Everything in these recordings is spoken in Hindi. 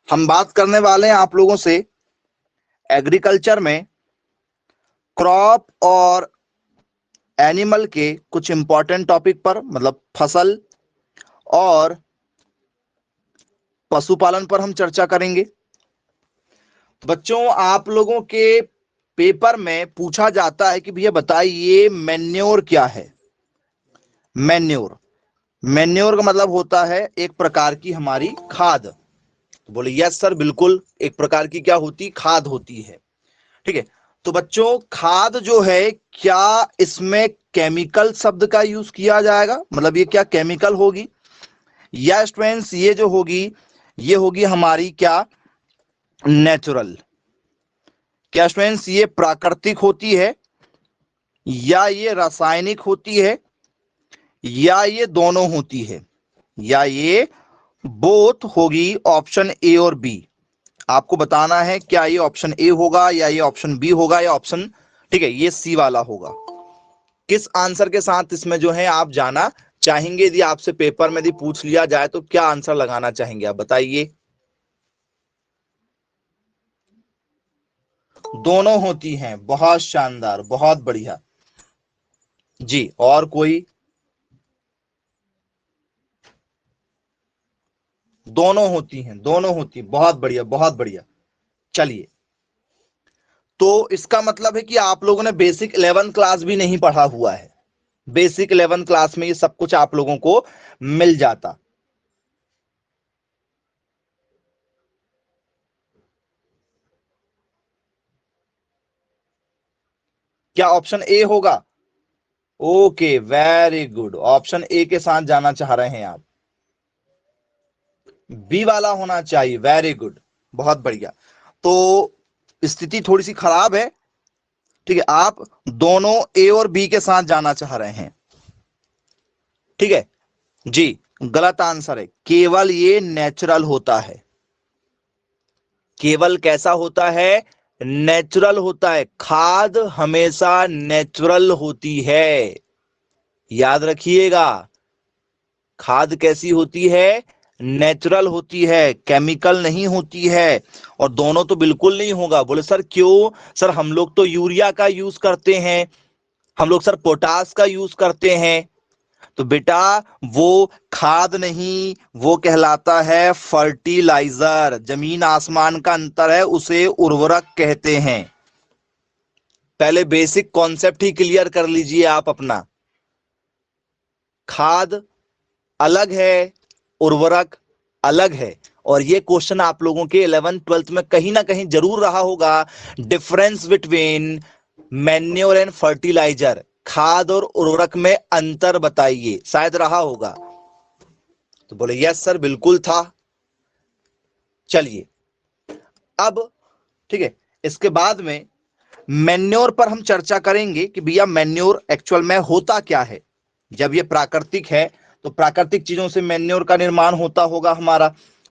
हम बात करने वाले हैं आप लोगों से एग्रीकल्चर में क्रॉप और एनिमल के कुछ इंपॉर्टेंट टॉपिक पर, मतलब फसल और पशुपालन पर हम चर्चा करेंगे। बच्चों, आप लोगों के पेपर में पूछा जाता है कि भैया बताइए मैन्योर क्या है। मैन्योर मैन्योर का मतलब होता है एक प्रकार की हमारी खाद। तो बोले यस सर, बिल्कुल एक प्रकार की क्या होती, खाद होती है। ठीक है, तो बच्चों खाद जो है, क्या इसमें केमिकल शब्द का यूज किया जाएगा, मतलब ये क्या केमिकल होगी, या स्टूडेंट्स ये जो होगी ये होगी हमारी क्या नेचुरल। क्या स्टूडेंट्स ये प्राकृतिक होती है, या ये रासायनिक होती है, या ये दोनों होती है, या ये बोथ होगी। ऑप्शन ए और बी आपको बताना है, क्या ये ऑप्शन ए होगा, या ये ऑप्शन बी होगा, या ऑप्शन, ठीक है, ये सी वाला होगा। किस आंसर के साथ इसमें जो है आप जाना चाहेंगे? यदि आपसे पेपर में यदि पूछ लिया जाए तो क्या आंसर लगाना चाहेंगे आप बताइए। दोनों होती हैं, बहुत शानदार, बहुत बढ़िया जी। और कोई? दोनों होती हैं, दोनों होती, बहुत बढ़िया, बहुत बढ़िया। चलिए, तो इसका मतलब है कि आप लोगों ने बेसिक 11 क्लास भी नहीं पढ़ा हुआ है। बेसिक 11 क्लास में ये सब कुछ आप लोगों को मिल जाता। क्या ऑप्शन ए होगा? Okay, very good, option A के साथ जाना चाह रहे हैं आप। बी वाला होना चाहिए, वेरी गुड, बहुत बढ़िया। तो स्थिति थोड़ी सी खराब है। ठीक है, आप दोनों ए और बी के साथ जाना चाह रहे हैं। ठीक है जी, गलत आंसर है। केवल ये नेचुरल होता है। केवल कैसा होता है? नेचुरल होता है। खाद हमेशा नेचुरल होती है, याद रखिएगा। खाद कैसी होती है? नेचुरल होती है, केमिकल नहीं होती है। और दोनों तो बिल्कुल नहीं होगा। बोले सर क्यों? सर हम लोग तो यूरिया का यूज करते हैं, हम लोग सर पोटास का यूज करते हैं। तो बेटा वो खाद नहीं, वो कहलाता है फर्टिलाइजर। जमीन आसमान का अंतर है, उसे उर्वरक कहते हैं। पहले बेसिक कॉन्सेप्ट ही क्लियर कर लीजिए आप अपना। खाद अलग है, उर्वरक अलग है। और ये क्वेश्चन आप लोगों के 11th 12th में कहीं ना कहीं जरूर रहा होगा, difference between manure and fertiliser. खाद और उर्वरक में अंतर बताइए, शायद रहा होगा। तो बोले यस सर, बिल्कुल था। चलिए, अब ठीक है, इसके बाद में मैन्योर पर हम चर्चा करेंगे कि भैया मैन्योर एक्चुअल में होता क्या है। जब ये प्राकृतिक है तो प्राकृतिक चीजों से मैन्योर का निर्माण होता होगा हमारा।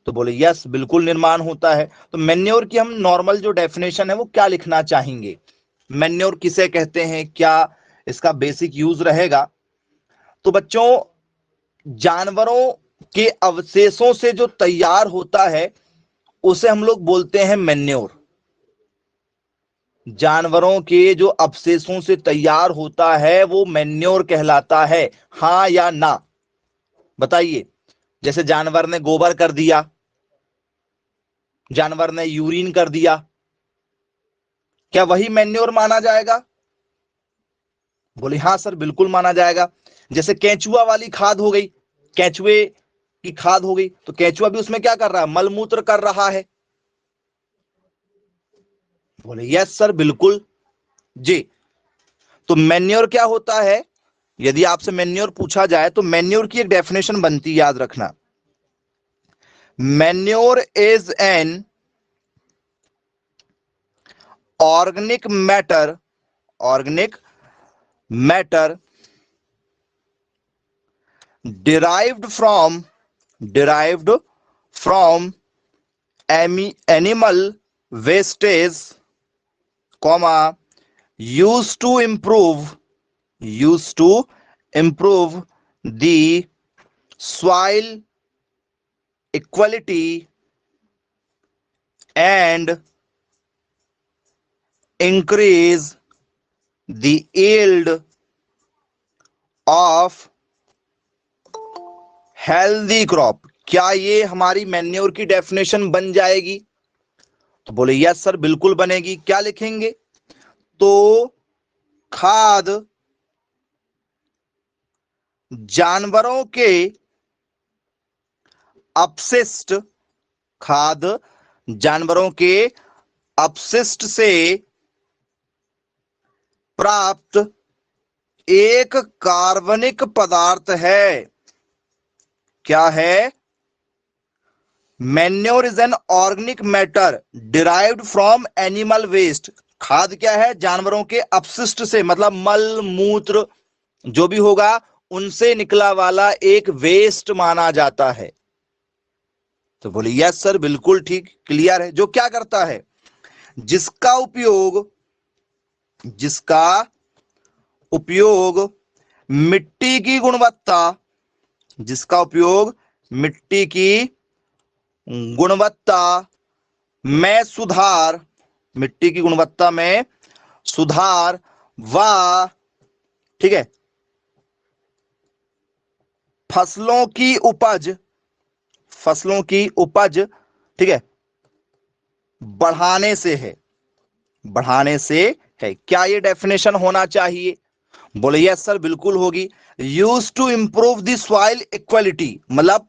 तो बोले यस, बिल्कुल निर्माण होता है। तो मैन्योर की हम नॉर्मल जो डेफिनेशन है वो क्या लिखना चाहेंगे? मैन्योर किसे कहते हैं, क्या इसका बेसिक यूज रहेगा? तो बच्चों, जानवरों के अवशेषों से जो तैयार होता है उसे हम लोग बोलते हैं मैन्योर। जानवरों के जो अवशेषों से तैयार होता है वो मैन्योर कहलाता है। हाँ या ना बताइए। जैसे जानवर ने गोबर कर दिया, जानवर ने यूरिन कर दिया, क्या वही मैन्योर माना जाएगा? बोले हाँ सर, बिल्कुल माना जाएगा। जैसे केंचुआ वाली खाद हो गई, केंचुए की खाद हो गई, तो केंचुआ भी उसमें क्या कर रहा है? मलमूत्र कर रहा है। बोले यस सर, बिल्कुल जी। तो मैन्योर क्या होता है? यदि आपसे मैन्योर पूछा जाए तो मैन्योर की एक डेफिनेशन बनती है, याद रखना। Manure is an organic matter, organic matter derived from derived from animal wastage, comma, used to improve the soil equality and increase the yield of healthy crop। क्या ये हमारी मैन्योर की डेफिनेशन बन जाएगी? तो बोले यस सर, बिल्कुल बनेगी। क्या लिखेंगे? तो खाद जानवरों के अपशिष्ट, खाद जानवरों के अपशिष्ट से प्राप्त एक कार्बनिक पदार्थ है। क्या है? Manure is an organic matter derived from animal waste. खाद क्या है? जानवरों के अपशिष्ट से, मतलब मल मूत्र जो भी होगा उनसे निकला वाला एक वेस्ट माना जाता है। तो बोले यस सर, बिल्कुल ठीक, क्लियर है। जो क्या करता है? जिसका उपयोग मिट्टी की गुणवत्ता, जिसका उपयोग मिट्टी की गुणवत्ता में सुधार, मिट्टी की गुणवत्ता में सुधार व, ठीक है, फसलों की उपज, ठीक है, बढ़ाने से है। क्या ये डेफिनेशन होना चाहिए? बोले यस सर, बिल्कुल होगी। Use to improve the soil equality, मतलब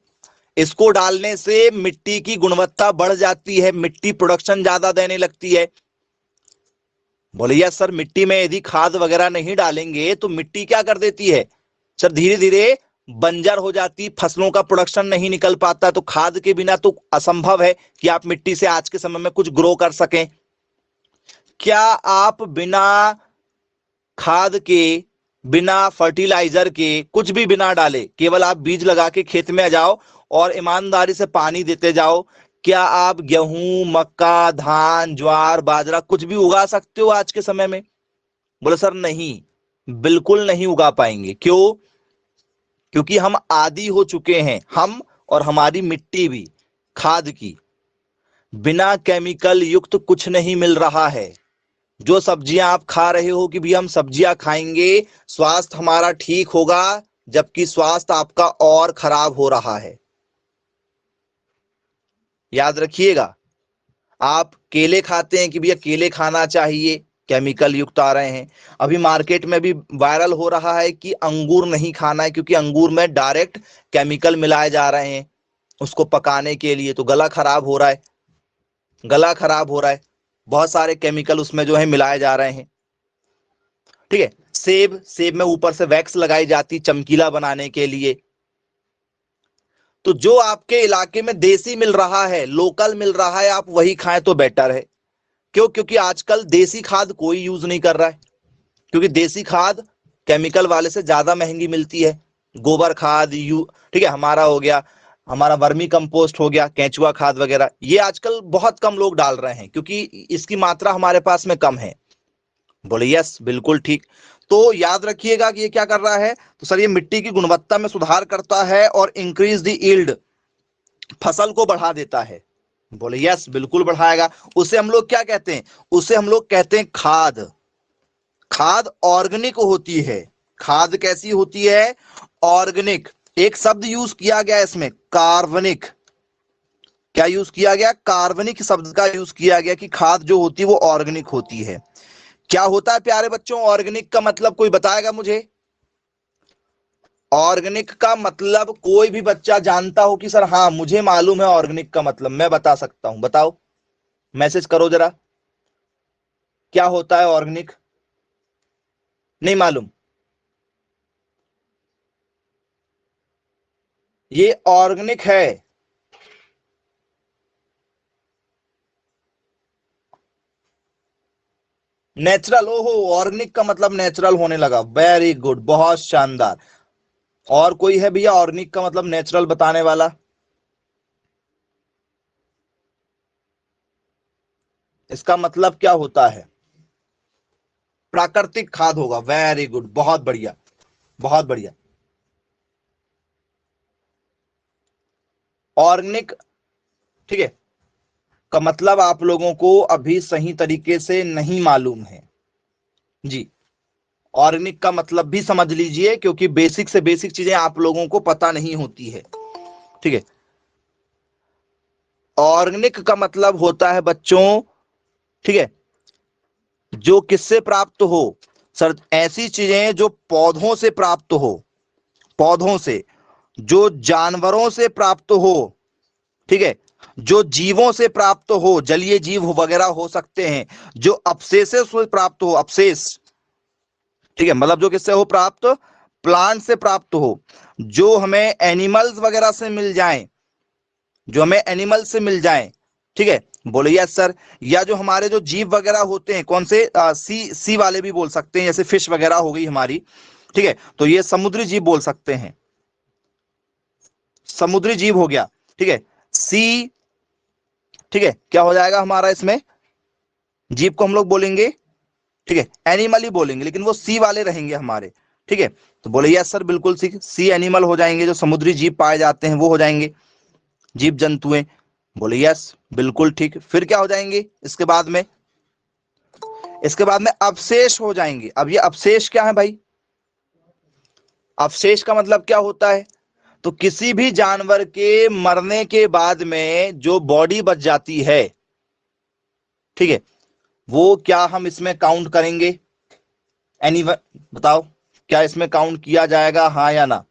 इसको डालने से मिट्टी की गुणवत्ता बढ़ जाती है, मिट्टी प्रोडक्शन ज्यादा देने लगती है। बोले यस सर, मिट्टी में यदि खाद वगैरह नहीं डालेंगे तो मिट्टी क्या कर देती है सर? धीरे धीरे बंजर हो जाती, फसलों का प्रोडक्शन नहीं निकल पाता। तो खाद के बिना तो असंभव है कि आप मिट्टी से आज के समय में कुछ ग्रो कर सकें। क्या आप बिना खाद के, बिना फर्टिलाइजर के, कुछ भी बिना डाले, केवल आप बीज लगा के खेत में आ जाओ और ईमानदारी से पानी देते जाओ, क्या आप गेहूं, मक्का, धान, ज्वार, बाजरा कुछ भी उगा सकते हो आज के समय में? बोले सर नहीं, बिल्कुल नहीं उगा पाएंगे। क्यों? क्योंकि हम आदी हो चुके हैं, हम और हमारी मिट्टी भी, खाद की। बिना केमिकल युक्त कुछ नहीं मिल रहा है। जो सब्जियां आप खा रहे हो कि भी हम सब्जियां खाएंगे, स्वास्थ्य हमारा ठीक होगा, जबकि स्वास्थ्य आपका और खराब हो रहा है। याद रखिएगा। आप केले खाते हैं कि भैया केले खाना चाहिए, केमिकल युक्त आ रहे हैं। अभी मार्केट में भी वायरल हो रहा है कि अंगूर नहीं खाना है, क्योंकि अंगूर में डायरेक्ट केमिकल मिलाए जा रहे हैं उसको पकाने के लिए। तो गला खराब हो रहा है, बहुत सारे केमिकल उसमें जो है मिलाए जा रहे हैं। ठीक है, सेब में ऊपर से वैक्स लगाई जाती चमकीला बनाने के लिए। तो जो आपके इलाके में देसी मिल रहा है, लोकल मिल रहा है, आप वही खाएं तो बेटर है। क्यों? क्योंकि आजकल देसी खाद कोई यूज नहीं कर रहा है, क्योंकि देसी खाद केमिकल वाले से ज्यादा महंगी मिलती है। गोबर खाद ठीक है, हमारा हो गया, हमारा वर्मी कंपोस्ट हो गया, केंचुआ खाद वगैरह, ये आजकल बहुत कम लोग डाल रहे हैं क्योंकि इसकी मात्रा हमारे पास में कम है। बोले यस, बिल्कुल ठीक। तो याद रखिएगा कि ये क्या कर रहा है? तो सर ये मिट्टी की गुणवत्ता में सुधार करता है और इंक्रीज द यील्ड, फसल को बढ़ा देता है। बोले यस, बिल्कुल बढ़ाएगा। उसे हम लोग क्या कहते हैं? उसे हम लोग कहते हैं खाद। खाद ऑर्गेनिक होती है। खाद कैसी होती है? ऑर्गेनिक। एक शब्द यूज किया गया इसमें, कार्बनिक। क्या यूज किया गया? कार्बनिक शब्द का यूज किया गया कि खाद जो होती है वो ऑर्गेनिक होती है। क्या होता है प्यारे बच्चों ऑर्गेनिक का मतलब? कोई बताएगा मुझे? ऑर्गेनिक का मतलब कोई भी बच्चा जानता हो कि सर हाँ मुझे मालूम है ऑर्गेनिक का मतलब, मैं बता सकता हूं, बताओ, मैसेज करो जरा। क्या होता है ऑर्गेनिक? नहीं मालूम? ये ऑर्गेनिक है। नेचुरल। ओहो, ऑर्गेनिक का मतलब नेचुरल होने लगा। वेरी गुड, बहुत शानदार। और कोई है भैया ऑर्गेनिक का मतलब नेचुरल बताने वाला? इसका मतलब क्या होता है? प्राकृतिक खाद होगा। वेरी गुड, बहुत बढ़िया, बहुत बढ़िया। ऑर्गेनिक, ठीक है, का मतलब आप लोगों को अभी सही तरीके से नहीं मालूम है जी। ऑर्गेनिक का मतलब भी समझ लीजिए, क्योंकि बेसिक से बेसिक चीजें आप लोगों को पता नहीं होती है, ठीक है। ऑर्गेनिक का मतलब होता है बच्चों, ठीक है, जो किससे प्राप्त हो सर, ऐसी चीजें जो पौधों से प्राप्त हो, पौधों से, जो जानवरों से प्राप्त हो, ठीक है, जो जीवों से प्राप्त हो, जलीय जीव वगैरह हो सकते हैं, जो अवशेष से प्राप्त हो, अवशेष, ठीक है, मतलब जो किससे हो प्राप्त, प्लांट से प्राप्त हो, जो हमें एनिमल्स वगैरह से मिल जाएं, जो हमें एनिमल से मिल जाएं, ठीक है, बोले यस सर। या जो हमारे जो जीव वगैरह होते हैं, कौन से, सी वाले भी बोल सकते हैं, जैसे फिश वगैरह हो गई हमारी, ठीक है, तो ये समुद्री जीव बोल सकते हैं, समुद्री जीव हो गया, ठीक है, सी, ठीक है, क्या हो जाएगा हमारा इसमें, जीव को हम लोग बोलेंगे, ठीक है, एनिमल ही बोलेंगे, लेकिन वो सी वाले रहेंगे हमारे, ठीक है। तो बोले यस सर, बिल्कुल सी एनिमल हो जाएंगे, जो समुद्री जीव पाए जाते हैं वो हो जाएंगे, जीव जंतुएं। बोले यस, बिल्कुल ठीक। फिर क्या हो जाएंगे इसके बाद में, इसके बाद में अवशेष हो जाएंगे। अब ये अवशेष क्या है भाई, अवशेष का मतलब क्या होता है, तो किसी भी जानवर के मरने के बाद में जो बॉडी बच जाती है, ठीक है, वो क्या हम इसमें काउंट करेंगे, एनी बताओ, क्या इसमें काउंट किया जाएगा, हाँ या ना?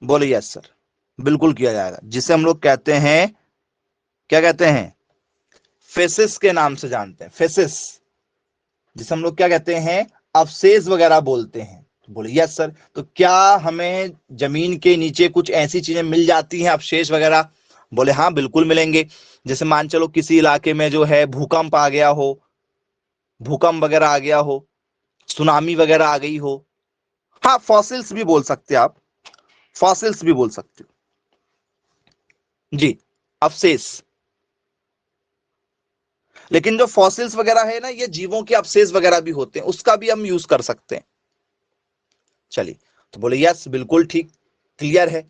बोले यस सर, बिल्कुल किया जाएगा, जिसे हम लोग कहते हैं, क्या कहते हैं, फेसिस के नाम से जानते हैं, फेसिस, जिसे हम लोग क्या कहते हैं, अवशेष वगैरह बोलते हैं। तो बोले यस सर, तो क्या हमें जमीन के नीचे कुछ ऐसी चीजें मिल जाती हैं, अवशेष वगैरह? बोले हाँ, बिल्कुल मिलेंगे। जैसे मान चलो किसी इलाके में जो है भूकंप आ गया हो, भूकंप वगैरह आ गया हो, सुनामी वगैरह आ गई हो, हाँ, फॉसिल्स भी बोल सकते हैं आप, फॉसिल्स भी बोल सकते हो जी, अवशेष। लेकिन जो फॉसिल्स वगैरह है ना, ये जीवों के अवशेष वगैरह भी होते हैं, उसका भी हम यूज कर सकते हैं। चलिए, तो बोले यस, बिल्कुल ठीक, क्लियर है।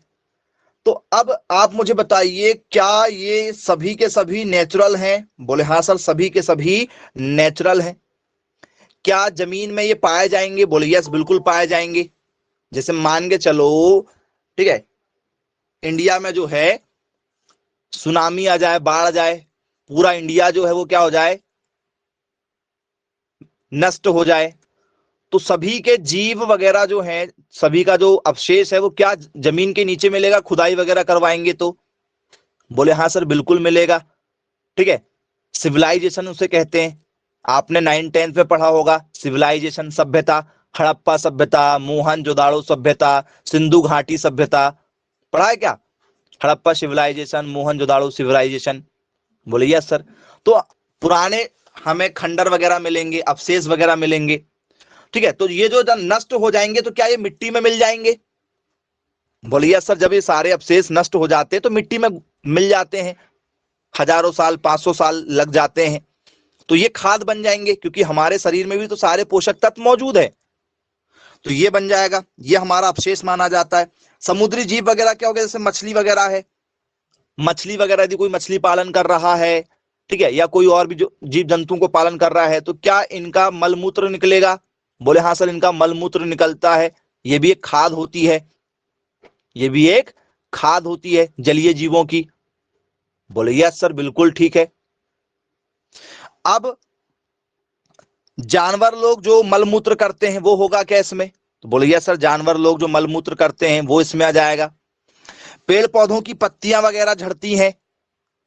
तो अब आप मुझे बताइए, क्या ये सभी के सभी नेचुरल हैं? बोले हाँ सर, सभी के सभी नेचुरल हैं। क्या जमीन में ये पाए जाएंगे? बोले यस, बिल्कुल पाए जाएंगे। जैसे मान के चलो, ठीक है, इंडिया में जो है सुनामी आ जाए, बाढ़ आ जाए, पूरा इंडिया जो है वो क्या हो जाए, नष्ट हो जाए, तो सभी के जीव वगैरह जो हैं, सभी का जो अवशेष है वो क्या जमीन के नीचे मिलेगा, खुदाई वगैरह करवाएंगे तो? बोले हाँ सर, बिल्कुल मिलेगा, ठीक है। सिविलाइजेशन उसे कहते हैं, आपने 9th-10th में पढ़ा होगा, सिविलाइजेशन, सभ्यता, हड़प्पा सभ्यता, मोहनजोदाड़ो सभ्यता, सिंधु घाटी सभ्यता, पढ़ा है क्या? Harappa civilisation, Mohenjodaro civilisation. बोले यस सर। तो पुराने हमें खंडर वगैरह मिलेंगे, अवशेष वगैरह मिलेंगे, ठीक है। तो ये जो नष्ट हो जाएंगे तो क्या ये मिट्टी में मिल जाएंगे? बोले यस सर, जब ये सारे अवशेष नष्ट हो जाते हैं तो मिट्टी में मिल जाते हैं, हजारों साल, 500 साल लग जाते हैं, तो ये खाद बन जाएंगे, क्योंकि हमारे शरीर में भी तो सारे पोषक तत्व मौजूद है, तो ये बन जाएगा, ये हमारा अवशेष माना जाता है। समुद्री जीव वगैरह क्या हो गया, जैसे मछली वगैरह है, मछली वगैरह यदि कोई मछली पालन कर रहा है, ठीक है, या कोई और भी जो जीव जंतु को पालन कर रहा है, तो क्या इनका मलमूत्र निकलेगा? बोले हाँ सर, इनका मलमूत्र निकलता है, ये भी एक खाद होती है, ये भी एक खाद होती है जलीय जीवों की। बोले यस सर, बिल्कुल ठीक है। अब जानवर लोग जो मलमूत्र करते हैं वो होगा क्या इसमें? तो बोले यस सर, जानवर लोग जो मलमूत्र करते हैं वो इसमें आ जाएगा। पेड़ पौधों की पत्तियां वगैरह झड़ती हैं,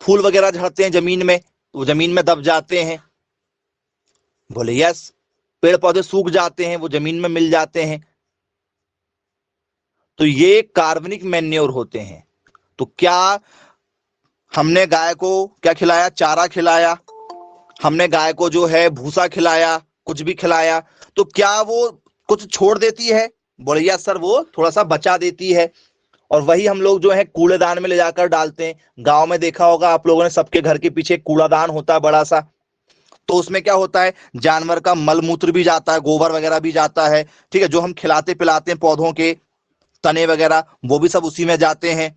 फूल वगैरह झड़ते हैं जमीन में, तो जमीन में दब जाते हैं। बोले यस, पेड़ पौधे सूख जाते हैं, वो जमीन में मिल जाते हैं, तो ये कार्बनिक मैन्योर होते हैं। तो क्या हमने गाय को क्या खिलाया, चारा खिलाया, हमने गाय को जो है भूसा खिलाया, कुछ भी खिलाया, तो क्या वो कुछ छोड़ देती है? बोले यस सर, वो थोड़ा सा बचा देती है, और वही हम लोग जो है कूड़ेदान में ले जाकर डालते हैं। गांव में देखा होगा आप लोगों ने, सबके घर के पीछे कूड़ादान होता है बड़ा सा, तो उसमें क्या होता है, जानवर का मलमूत्र भी जाता है, गोबर वगैरह भी जाता है, ठीक है, जो हम खिलाते पिलाते हैं, पौधों के तने वगैरह, वो भी सब उसी में जाते हैं,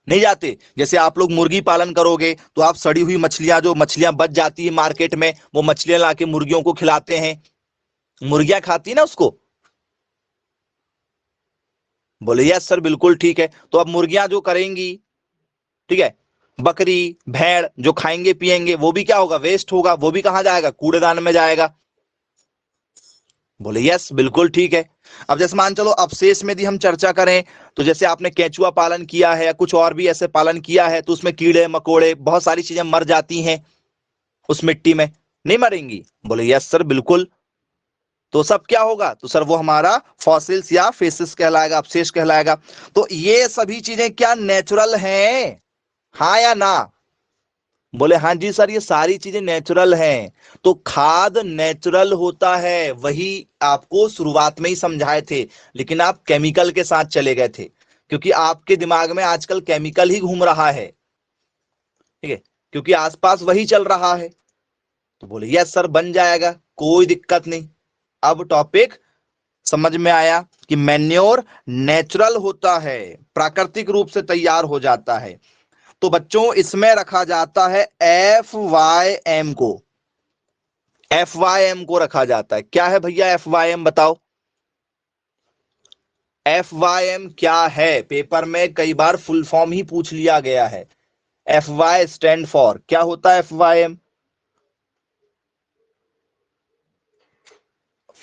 नहीं जाते। जैसे आप लोग मुर्गी पालन करोगे तो आप सड़ी हुई मछलियां, जो मछलियां बच जाती है मार्केट में, वो मछलियां लाके मुर्गियों को खिलाते हैं, मुर्गियां खाती है ना उसको। बोले यस सर बिल्कुल ठीक है। तो अब मुर्गियां जो करेंगी, ठीक है, बकरी भेड़ जो खाएंगे पिएंगे, वो भी क्या होगा, वेस्ट होगा, वो भी कहां जाएगा, कूड़ेदान में जाएगा। बोले यस बिल्कुल ठीक है। अब जैसे मान चलो अवशेष में यदि हम चर्चा करें, तो जैसे आपने केंचुआ पालन किया है या कुछ और भी ऐसे पालन किया है, तो उसमें कीड़े मकोड़े बहुत सारी चीजें मर जाती हैं उस मिट्टी में, नहीं मरेंगी। बोले यस सर बिल्कुल। तो सब क्या होगा, तो सर वो हमारा फॉसिल्स या फेसिस कहलाएगा, अवशेष कहलाएगा। तो ये सभी चीजें क्या नेचुरल हैं, हाँ या ना। बोले हाँ जी सर, ये सारी चीजें नेचुरल हैं। तो खाद नेचुरल होता है, वही आपको शुरुआत में ही समझाए थे, लेकिन आप केमिकल के साथ चले गए थे, क्योंकि आपके दिमाग में आजकल केमिकल ही घूम रहा है, ठीक है, क्योंकि आसपास वही चल रहा है। तो बोले यस सर बन जाएगा, कोई दिक्कत नहीं। अब टॉपिक समझ में आया कि मैन्योर नेचुरल होता है, प्राकृतिक रूप से तैयार हो जाता है। तो बच्चों इसमें रखा जाता है FYM को, FYM को रखा जाता है। क्या है भैया FYM बताओ, FYM क्या है, पेपर में कई बार फुल फॉर्म ही पूछ लिया गया है। FY स्टैंड फॉर, क्या होता है FYM,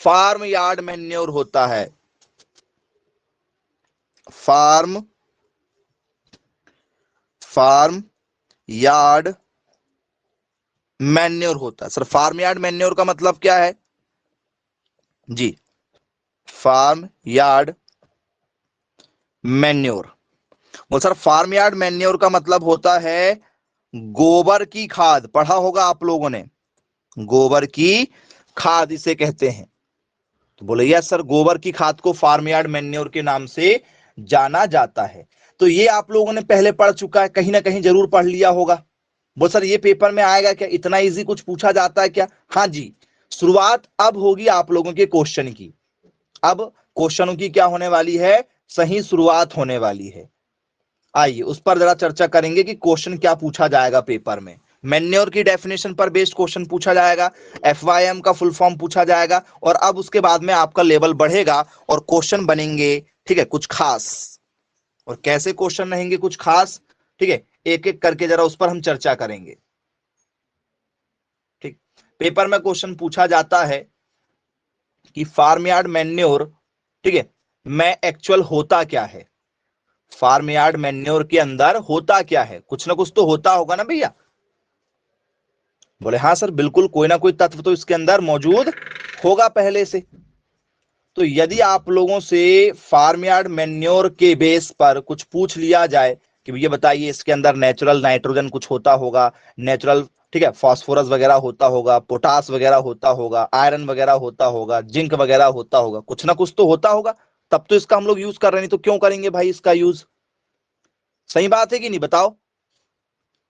फार्म यार्ड मैन्योर होता है, फार्म यार्ड मैन्योर होता है। सर फार्म यार्ड मैन्योर का मतलब क्या है जी, फार्म यार्ड मैन्योर, वो सर फार्म यार्ड मैन्योर का मतलब होता है गोबर की खाद, पढ़ा होगा आप लोगों ने, गोबर की खाद इसे कहते हैं। तो बोले यस सर, गोबर की खाद को फार्म यार्ड मैन्योर के नाम से जाना जाता है। तो ये आप लोगों ने पहले पढ़ चुका है, कहीं ना कहीं जरूर पढ़ लिया होगा। बोल सर ये पेपर में आएगा क्या, इतना इजी कुछ पूछा जाता है क्या। हाँ जी, शुरुआत अब होगी आप लोगों के क्वेश्चन की। अब क्वेश्चनों की क्या होने वाली है, सही शुरुआत होने वाली है। आइए उस पर जरा चर्चा करेंगे कि क्वेश्चन क्या पूछा जाएगा पेपर में। मैन्योर की डेफिनेशन पर बेस्ड क्वेश्चन पूछा जाएगा, FYM का फुल फॉर्म पूछा जाएगा, और अब उसके बाद में आपका लेवल बढ़ेगा और क्वेश्चन बनेंगे, ठीक है, कुछ खास। और कैसे क्वेश्चन रहेंगे कुछ खास, ठीक है, एक एक करके जरा उस पर हम चर्चा करेंगे। ठीक, पेपर में क्वेश्चन पूछा जाता है कि फार्म यार्ड मैन्योर, ठीक है, में एक्चुअल होता क्या है, फार्म यार्ड मैन्योर के अंदर होता क्या है, कुछ ना कुछ तो होता होगा ना भैया। बोले हाँ सर बिल्कुल, कोई ना कोई तत्व तो इसके अंदर मौजूद होगा पहले से। तो यदि आप लोगों से फार्म यार्ड मैन्योर के बेस पर कुछ पूछ लिया जाए कि ये बताइए इसके अंदर नेचुरल नाइट्रोजन कुछ होता होगा, नेचुरल, ठीक है, फास्फोरस वगैरह होता होगा, पोटास वगैरह होता होगा, आयरन वगैरह होता होगा, जिंक वगैरह होता होगा, कुछ ना कुछ तो होता होगा, तब तो इसका हम लोग यूज कर रहे हैं, नहीं तो क्यों करेंगे भाई इसका यूज। सही बात है कि नहीं बताओ,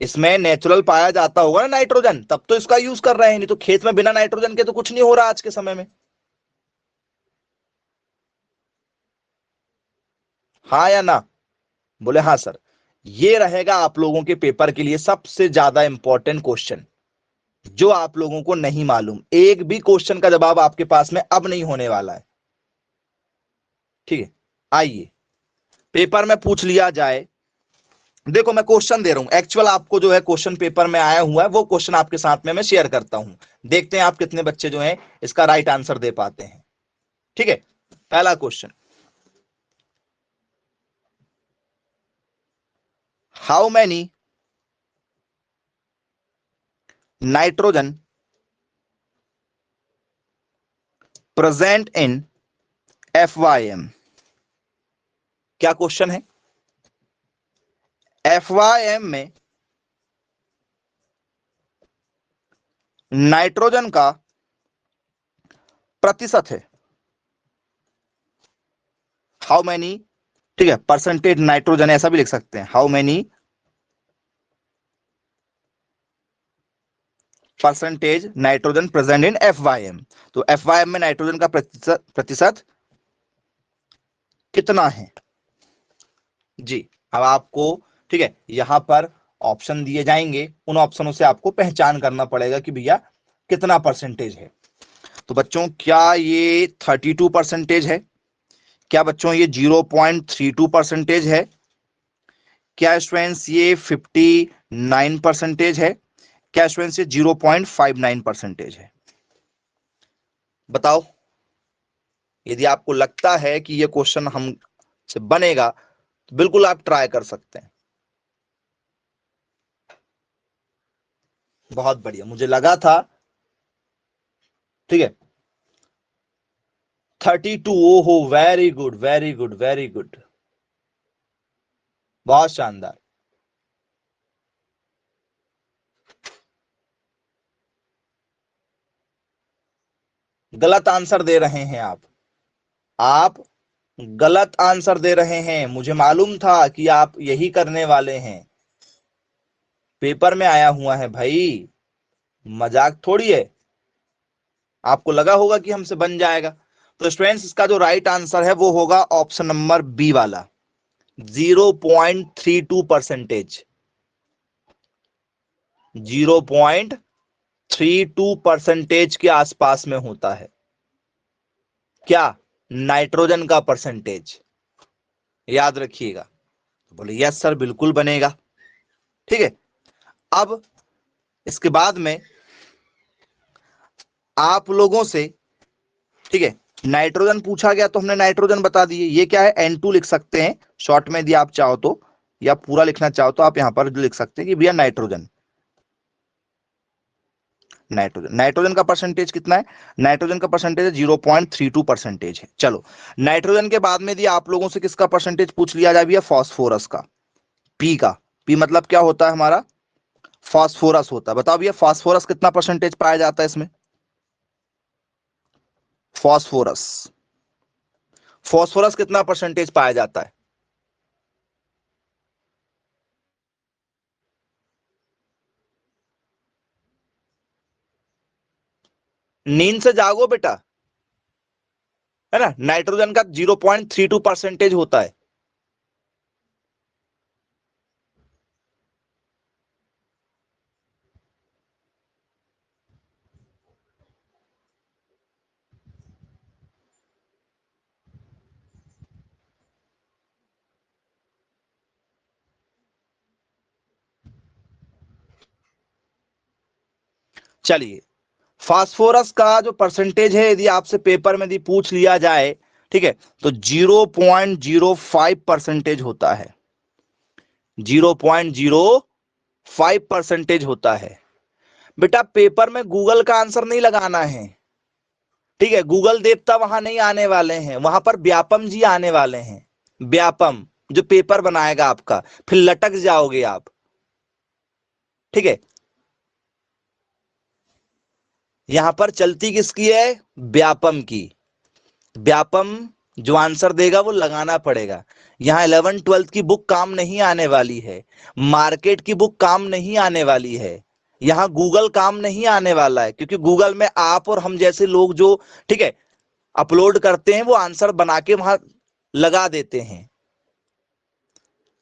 इसमें नेचुरल पाया जाता होगा ना नाइट्रोजन, तब तो इसका यूज कर रहे हैं, नहीं तो खेत में बिना नाइट्रोजन के तो कुछ नहीं हो रहा आज के समय में। हाँ या ना। बोले हाँ सर। ये रहेगा आप लोगों के पेपर के लिए सबसे ज्यादा इंपॉर्टेंट क्वेश्चन, जो आप लोगों को नहीं मालूम, एक भी क्वेश्चन का जवाब आपके पास में अब नहीं होने वाला है, ठीक है। आइए पेपर में पूछ लिया जाए, देखो मैं क्वेश्चन दे रहा हूं, एक्चुअल आपको जो है क्वेश्चन पेपर में आया हुआ है वो क्वेश्चन आपके साथ में मैं शेयर करता हूं, देखते हैं आप कितने बच्चे जो हैं इसका राइट आंसर दे पाते हैं। ठीक है, पहला question, how many nitrogen present in FYM। क्या क्वेश्चन है, FYM में नाइट्रोजन का प्रतिशत है, हाउ मैनी, ठीक है, परसेंटेज नाइट्रोजन ऐसा भी लिख सकते हैं, how many percentage nitrogen present in FYM। तो FYM में नाइट्रोजन का प्रतिशत कितना है जी। अब आपको ठीक है, यहां पर ऑप्शन दिए जाएंगे, उन ऑप्शनों से आपको पहचान करना पड़ेगा कि भैया कितना परसेंटेज है। तो बच्चों क्या ये 32% है? क्या बच्चों ये 0.32% है? क्या स्टूडेंट्स ये 59% है? क्या स्टूडेंट्स ये 0.59% है? बताओ। यदि आपको लगता है कि ये क्वेश्चन हमसे बनेगा तो बिल्कुल आप ट्राई कर सकते हैं। बहुत बढ़िया, मुझे लगा था। ठीक है, 32। ओहो, very good very good very good, बहुत शानदार। गलत आंसर दे रहे हैं आप गलत आंसर दे रहे हैं। मुझे मालूम था कि आप यही करने वाले हैं, पेपर में आया हुआ है भाई, मजाक थोड़ी है। आपको लगा होगा कि हमसे बन जाएगा। तो स्टूडेंट्स, इसका जो राइट आंसर है वो होगा ऑप्शन नंबर बी वाला, 0.32%। 0.32% के आसपास में होता है। क्या? नाइट्रोजन का परसेंटेज, याद रखिएगा। तो बोले यस सर, बिल्कुल बनेगा। ठीक है, अब इसके बाद में आप लोगों से, ठीक है, नाइट्रोजन पूछा गया तो हमने नाइट्रोजन बता दिए। ये क्या है? N2 लिख सकते हैं शॉर्ट में, यदि आप चाहो तो, या पूरा लिखना चाहो तो आप यहां पर लिख सकते हैं कि भैया नाइट्रोजन। नाइट्रोजन नाइट्रोजन का परसेंटेज कितना है? नाइट्रोजन का परसेंटेज 0.32% है। चलो, नाइट्रोजन के बाद में यदि आप लोगों से किसका परसेंटेज पूछ लिया जाए भैया? फॉस्फोरस का, पी का। पी मतलब क्या होता है हमारा? फास्फोरस होता है। बताओ भैया, फास्फोरस कितना परसेंटेज पाया जाता है इसमें? फास्फोरस फास्फोरस कितना परसेंटेज पाया जाता है? नींद से जागो बेटा, है ना। नाइट्रोजन का 0.32% होता है। चलिए, फास्फोरस का जो परसेंटेज है यदि आपसे पेपर में यदि पूछ लिया जाए, ठीक है, तो 0.05% होता है। 0.05% होता है। बेटा, पेपर में गूगल का आंसर नहीं लगाना है। ठीक है, गूगल देवता वहां नहीं आने वाले हैं, वहां पर व्यापम जी आने वाले हैं। व्यापम जो पेपर बनाएगा आपका, फिर लटक जाओगे आप। ठीक है, यहां पर चलती किसकी है? व्यापम की। व्यापम जो आंसर देगा वो लगाना पड़ेगा। यहाँ 11th 12th की बुक काम नहीं आने वाली है, मार्केट की बुक काम नहीं आने वाली है, यहाँ गूगल काम नहीं आने वाला है, क्योंकि गूगल में आप और हम जैसे लोग जो, ठीक है, अपलोड करते हैं वो आंसर बना के वहां लगा देते हैं।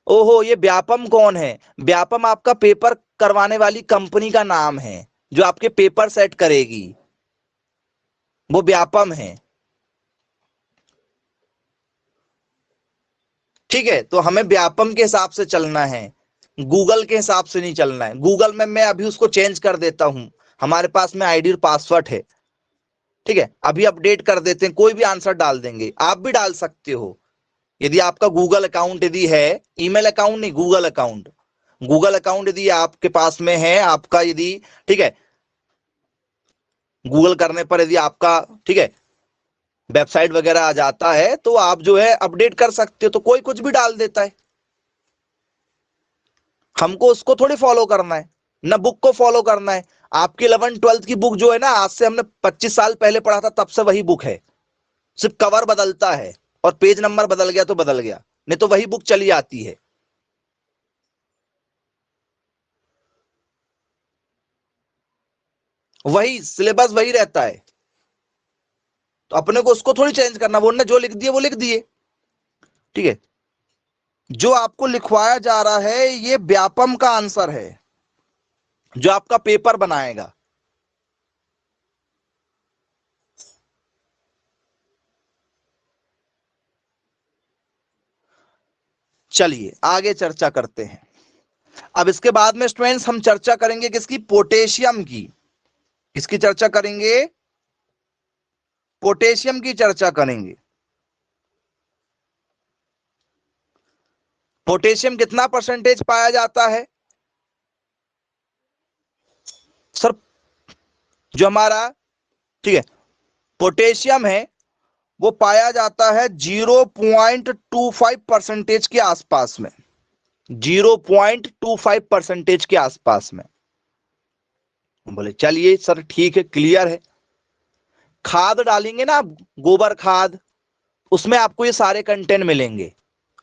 ओहो, ये व्यापम कौन है? व्यापम आपका पेपर करवाने वाली कंपनी का नाम है, जो आपके पेपर सेट करेगी, वो व्यापम है। ठीक है, तो हमें व्यापम के हिसाब से चलना है, गूगल के हिसाब से नहीं चलना है। गूगल में मैं अभी उसको चेंज कर देता हूं, हमारे पास में आईडी और पासवर्ड है। ठीक है, अभी अपडेट कर देते हैं, कोई भी आंसर डाल देंगे, आप भी डाल सकते हो। यदि आपका गूगल अकाउंट यदि है, ईमेल अकाउंट नहीं, गूगल अकाउंट, गूगल अकाउंट यदि आपके पास में है आपका, यदि, ठीक है, गूगल करने पर यदि आपका, ठीक है, वेबसाइट वगैरह आ जाता है तो आप जो है अपडेट कर सकते हो, तो कोई कुछ भी डाल देता है। हमको उसको थोड़ी फॉलो करना है, ना बुक को फॉलो करना है। आपकी 11th 12th की बुक जो है ना, आज से हमने 25 साल पहले पढ़ा था तब से वही बुक है, सिर्फ कवर बदलता है और पेज नंबर बदल गया तो बदल गया, नहीं तो वही बुक चली आती है। वही सिलेबस वही रहता है, तो अपने को उसको थोड़ी चेंज करना, वो ने जो लिख दिए वो लिख दिए। ठीक है, जो आपको लिखवाया जा रहा है ये व्यापम का आंसर है जो आपका पेपर बनाएगा। चलिए आगे चर्चा करते हैं। अब इसके बाद में स्टूडेंट्स हम चर्चा करेंगे किसकी, पोटेशियम की। किसकी चर्चा करेंगे, पोटेशियम की चर्चा करेंगे। पोटेशियम कितना परसेंटेज पाया जाता है सर, जो हमारा, ठीक है, पोटेशियम है वो पाया जाता है 0.25% के आसपास में, 0.25% के आसपास में। बोले चलिए सर ठीक है, क्लियर है। खाद डालेंगे ना आप, गोबर खाद, उसमें आपको ये सारे कंटेंट मिलेंगे।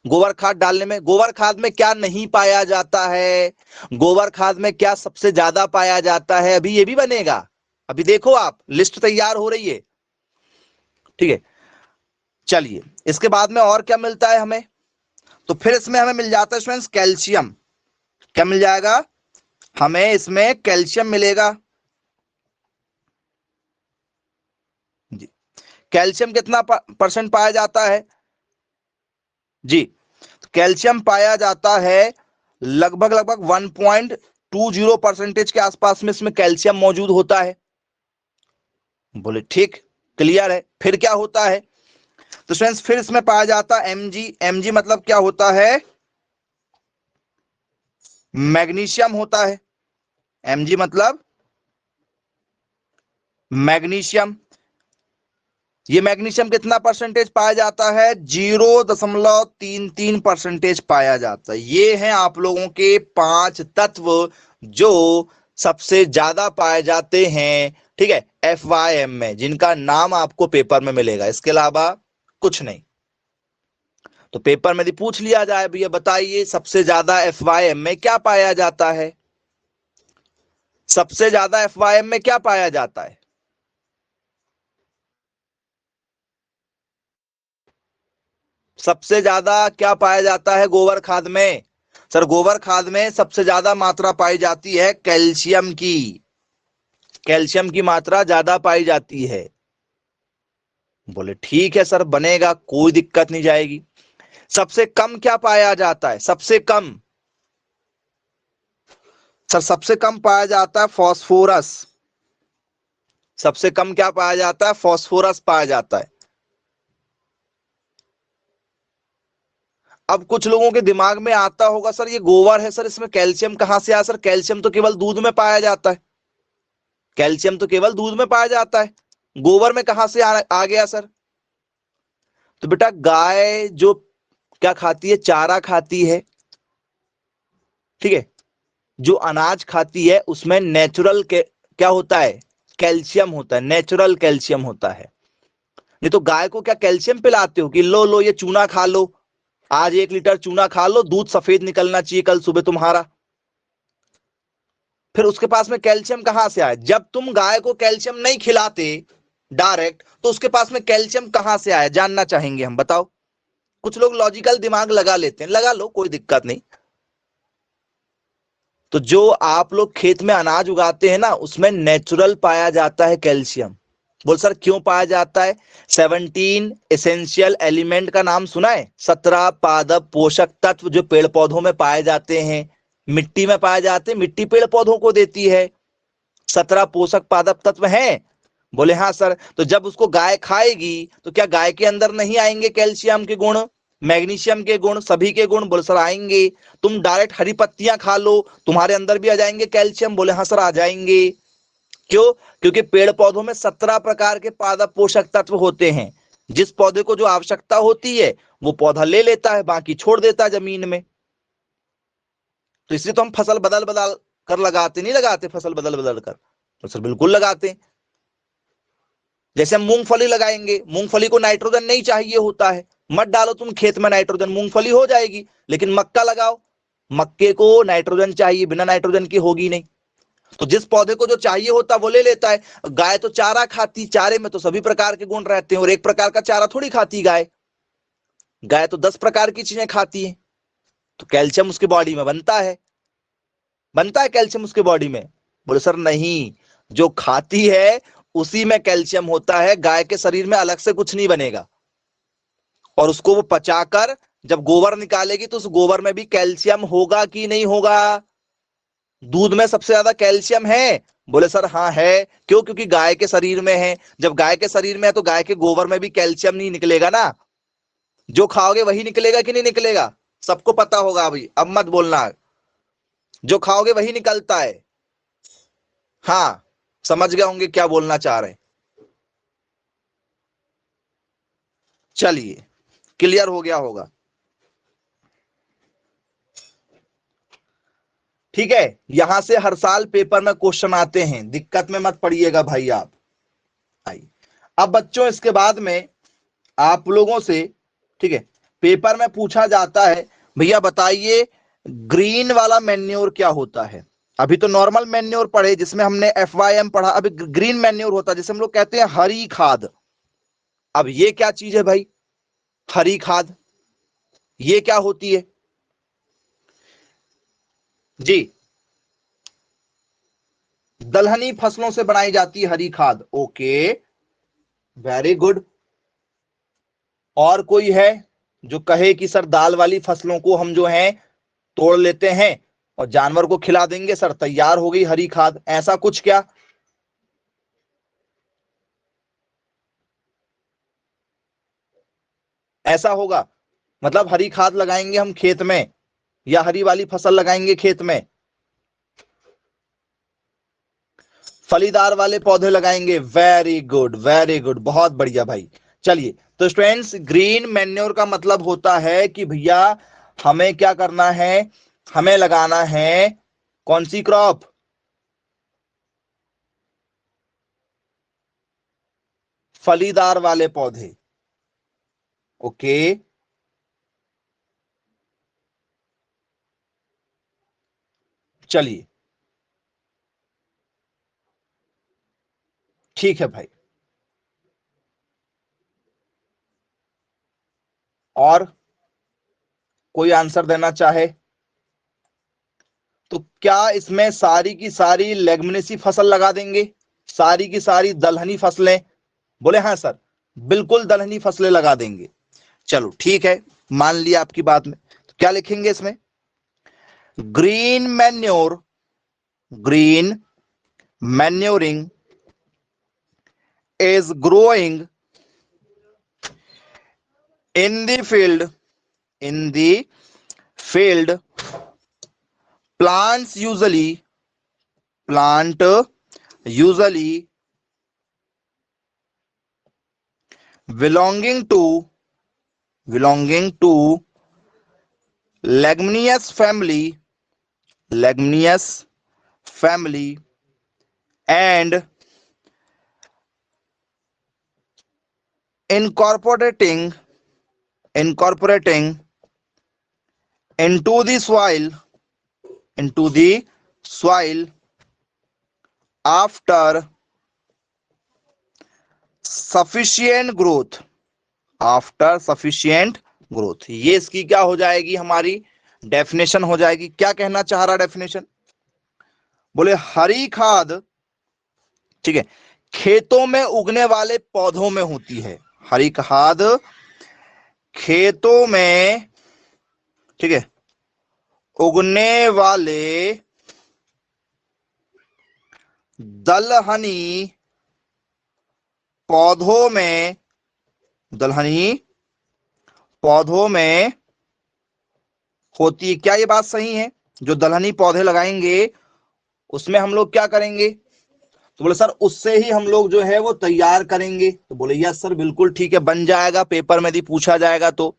गोबर खाद डालने में, गोबर खाद में क्या नहीं पाया जाता है, गोबर खाद में क्या सबसे ज्यादा पाया जाता है, अभी ये भी बनेगा। अभी देखो आप, लिस्ट तैयार हो रही है, ठीक है। चलिए इसके बाद में और क्या मिलता है हमें, तो फिर इसमें हमें मिल जाता है स्टूडेंट्स कैल्शियम। क्या मिल जाएगा हमें, इसमें कैल्शियम मिलेगा जी। कैल्शियम कितना परसेंट पाया जाता है जी, कैल्शियम पाया जाता है लगभग 1.20% के आसपास में इसमें कैल्शियम मौजूद होता है। बोले ठीक, क्लियर है। फिर क्या होता है, तो स्टूडेंट्स फिर इसमें पाया जाता है एमजी। एमजी मतलब क्या होता है, मैग्नीशियम होता है। एमजी मतलब मैग्नीशियम। ये मैग्नीशियम कितना परसेंटेज पाया जाता है, 0.33% पाया जाता है। ये हैं आप लोगों के 5 तत्व जो सबसे ज्यादा पाए जाते हैं, ठीक है, FYM में, जिनका नाम आपको पेपर में मिलेगा, इसके अलावा कुछ नहीं। तो पेपर में यदि पूछ लिया जाए भैया बताइए सबसे ज्यादा FYM में क्या पाया जाता है, सबसे ज्यादा FYM में क्या पाया जाता है, सबसे ज्यादा क्या पाया जाता है गोबर खाद में। सर गोबर खाद में सबसे ज्यादा मात्रा पाई जाती है कैल्शियम की, कैल्शियम की मात्रा ज्यादा पाई जाती है। बोले ठीक है सर बनेगा, कोई दिक्कत नहीं जाएगी। सबसे कम क्या पाया जाता है, सबसे कम, सर सबसे कम पाया जाता है फास्फोरस। सबसे कम क्या पाया जाता है, फास्फोरस पाया जाता है। अब कुछ लोगों के दिमाग में आता होगा सर ये गोबर है सर, इसमें कैल्शियम कहां से आया, सर कैल्शियम तो केवल दूध में पाया जाता है, कैल्शियम तो केवल दूध में पाया जाता है, गोबर में कहां से आ गया सर। तो बेटा गाय जो क्या खाती है, चारा खाती है, ठीक है, जो अनाज खाती है उसमें नेचुरल क्या होता है, कैल्शियम होता है, नेचुरल कैल्शियम होता है। नहीं तो गाय को क्या कैल्शियम पिलाते हो कि लो लो ये चूना खा लो, आज 1 लीटर चूना खा लो, दूध सफेद निकलना चाहिए कल सुबह तुम्हारा। फिर उसके पास में कैल्शियम कहां से आया, जब तुम गाय को कैल्शियम नहीं खिलाते डायरेक्ट, तो उसके पास में कैल्शियम कहां से आया, जानना चाहेंगे हम, बताओ। कुछ लोग लॉजिकल दिमाग लगा लेते हैं, लगा लो कोई दिक्कत नहीं। तो जो आप लोग खेत में अनाज उगाते हैं ना, उसमें नेचुरल पाया जाता है कैल्शियम। बोल सर क्यों पाया जाता है, 17 एसेंशियल एलिमेंट का नाम सुना है, 17 पादप पोषक तत्व जो पेड़ पौधों में पाए जाते हैं, मिट्टी में पाए जाते हैं, मिट्टी पेड़ पौधों को देती है, 17 पोषक पादप तत्व हैं। बोले हाँ सर, तो जब उसको गाय खाएगी तो क्या गाय के अंदर नहीं आएंगे कैल्शियम के गुण, मैग्नीशियम के गुण, सभी के गुण। बोले सर आएंगे। तुम डायरेक्ट हरी पत्तियां खा लो, तुम्हारे अंदर भी आ जाएंगे कैल्शियम। बोले हाँ सर आ जाएंगे। क्यों, क्योंकि पेड़ पौधों में 17 प्रकार के पादप पोषक तत्व होते हैं, जिस पौधे को जो आवश्यकता होती है वो पौधा ले लेता है, बाकी छोड़ देता है जमीन में। तो इसलिए तो हम फसल बदल बदल कर लगाते, नहीं लगाते फसल बदल बदल कर, तो सर बिल्कुल लगाते हैं। जैसे हम मूंगफली लगाएंगे, मूंगफली को नाइट्रोजन नहीं चाहिए होता है, मत डालो तुम खेत में नाइट्रोजन, मूंगफली हो जाएगी। लेकिन मक्का लगाओ, मक्के को नाइट्रोजन चाहिए, बिना नाइट्रोजन की होगी नहीं। तो जिस पौधे को जो चाहिए होता वो ले लेता है। गाय तो चारा खाती, चारे में तो सभी प्रकार के गुण रहते हैं, और एक प्रकार का चारा थोड़ी खाती गाय, गाय तो 10 प्रकार की चीजें खाती है। तो कैल्शियम उसके बॉडी में बनता है कैल्शियम उसके बॉडी में। बोले सर नहीं, जो खाती है उसी में कैल्शियम होता है, गाय के शरीर में अलग से कुछ नहीं बनेगा। और उसको वो पचाकर जब गोबर निकालेगी तो उस गोबर में भी कैल्शियम होगा कि नहीं होगा? दूध में सबसे ज्यादा कैल्शियम है। बोले सर हाँ है। क्यों? क्योंकि गाय के शरीर में है। जब गाय के शरीर में है तो गाय के गोबर में भी कैल्शियम नहीं निकलेगा ना, जो खाओगे वही निकलेगा कि नहीं निकलेगा? सबको पता होगा अभी, अब मत बोलना, जो खाओगे वही निकलता है। हाँ, समझ गए होंगे क्या बोलना चाह रहे हैं। चलिए, क्लियर हो गया होगा। ठीक है, यहां से हर साल पेपर में क्वेश्चन आते हैं, दिक्कत में मत पड़िएगा भाई आप। आइए अब बच्चों, इसके बाद में आप लोगों से, ठीक है, पेपर में पूछा जाता है, भैया बताइए ग्रीन वाला मैन्योर क्या होता है। अभी तो नॉर्मल मैन्योर पढ़े जिसमें हमने FYM पढ़ा, अभी ग्रीन मैन्योर होता है जिसे हम लोग कहते हैं हरी खाद। अब ये क्या चीज है भाई, हरी खाद ये क्या होती है जी? दलहनी फसलों से बनाई जाती है हरी खाद। Okay, very good. और कोई है जो कहे कि सर दाल वाली फसलों को हम जो है तोड़ लेते हैं और जानवर को खिला देंगे, सर तैयार हो गई हरी खाद, ऐसा कुछ क्या? ऐसा होगा? मतलब हरी खाद लगाएंगे हम खेत में, या हरी वाली फसल लगाएंगे खेत में, फलीदार वाले पौधे लगाएंगे। वेरी गुड, वेरी गुड, बहुत बढ़िया भाई। चलिए, तो स्टूडेंट्स ग्रीन मैन्योर का मतलब होता है कि भैया हमें क्या करना है, हमें लगाना है कौन सी क्रॉप? फलीदार वाले पौधे। ओके, चलिए ठीक है भाई। और कोई आंसर देना चाहे तो क्या इसमें सारी की सारी लेग्युमिनेसी फसल लगा देंगे, सारी की सारी दलहनी फसलें? बोले हाँ सर, बिल्कुल दलहनी फसलें लगा देंगे। चलो ठीक है, मान लिया आपकी बात में। तो क्या लिखेंगे इसमें? Green manure, green manuring is growing in the field, in the field. Plants usually, plant usually belonging to, belonging to leguminous family, leguminous family, and incorporating, incorporating into the soil, into the soil after sufficient growth, after sufficient growth. ये इसकी क्या हो जाएगी, हमारी डेफिनेशन हो जाएगी। क्या कहना चाह रहा डेफिनेशन? बोले हरी खाद, ठीक है, खेतों में उगने वाले पौधों में होती है। हरी खाद खेतों में, ठीक है, उगने वाले दलहनी पौधों में, दलहनी पौधों में होती है। क्या ये बात सही है? जो दलहनी पौधे लगाएंगे उसमें हम लोग क्या करेंगे? तो बोले सर उससे ही हम लोग जो है वो तैयार करेंगे। तो बोले यस सर, बिल्कुल ठीक है, बन जाएगा, पेपर में यदि पूछा जाएगा तो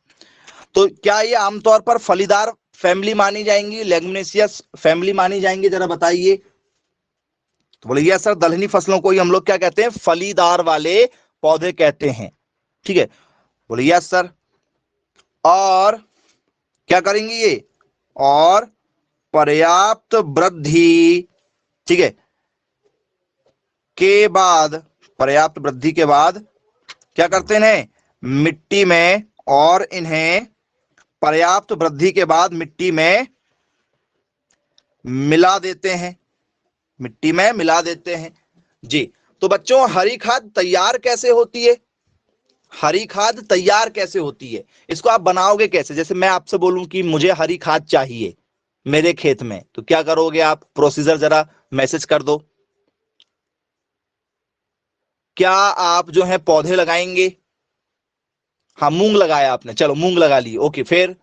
क्या ये आमतौर पर फलीदार फैमिली मानी जाएंगी, लेग्युमिनेशियस फैमिली मानी जाएंगी, जरा बताइए। तो बोले यस सर, दलहनी फसलों को ही हम लोग क्या कहते हैं, फलीदार वाले पौधे कहते हैं। ठीक है, बोले यस सर। और क्या करेंगे ये? और पर्याप्त वृद्धि, ठीक है, के बाद, पर्याप्त वृद्धि के बाद क्या करते हैं, मिट्टी में और इन्हें पर्याप्त वृद्धि के बाद मिट्टी में मिला देते हैं, मिट्टी में मिला देते हैं जी। तो बच्चों हरी खाद तैयार कैसे होती है? हरी खाद तैयार कैसे होती है, इसको आप बनाओगे कैसे? जैसे मैं आपसे बोलूं कि मुझे हरी खाद चाहिए मेरे खेत में, तो क्या करोगे आप? प्रोसीजर जरा मैसेज कर दो। क्या आप जो है पौधे लगाएंगे? हाँ, मूंग लगाया आपने, चलो मूंग लगा लिए, ओके। फिर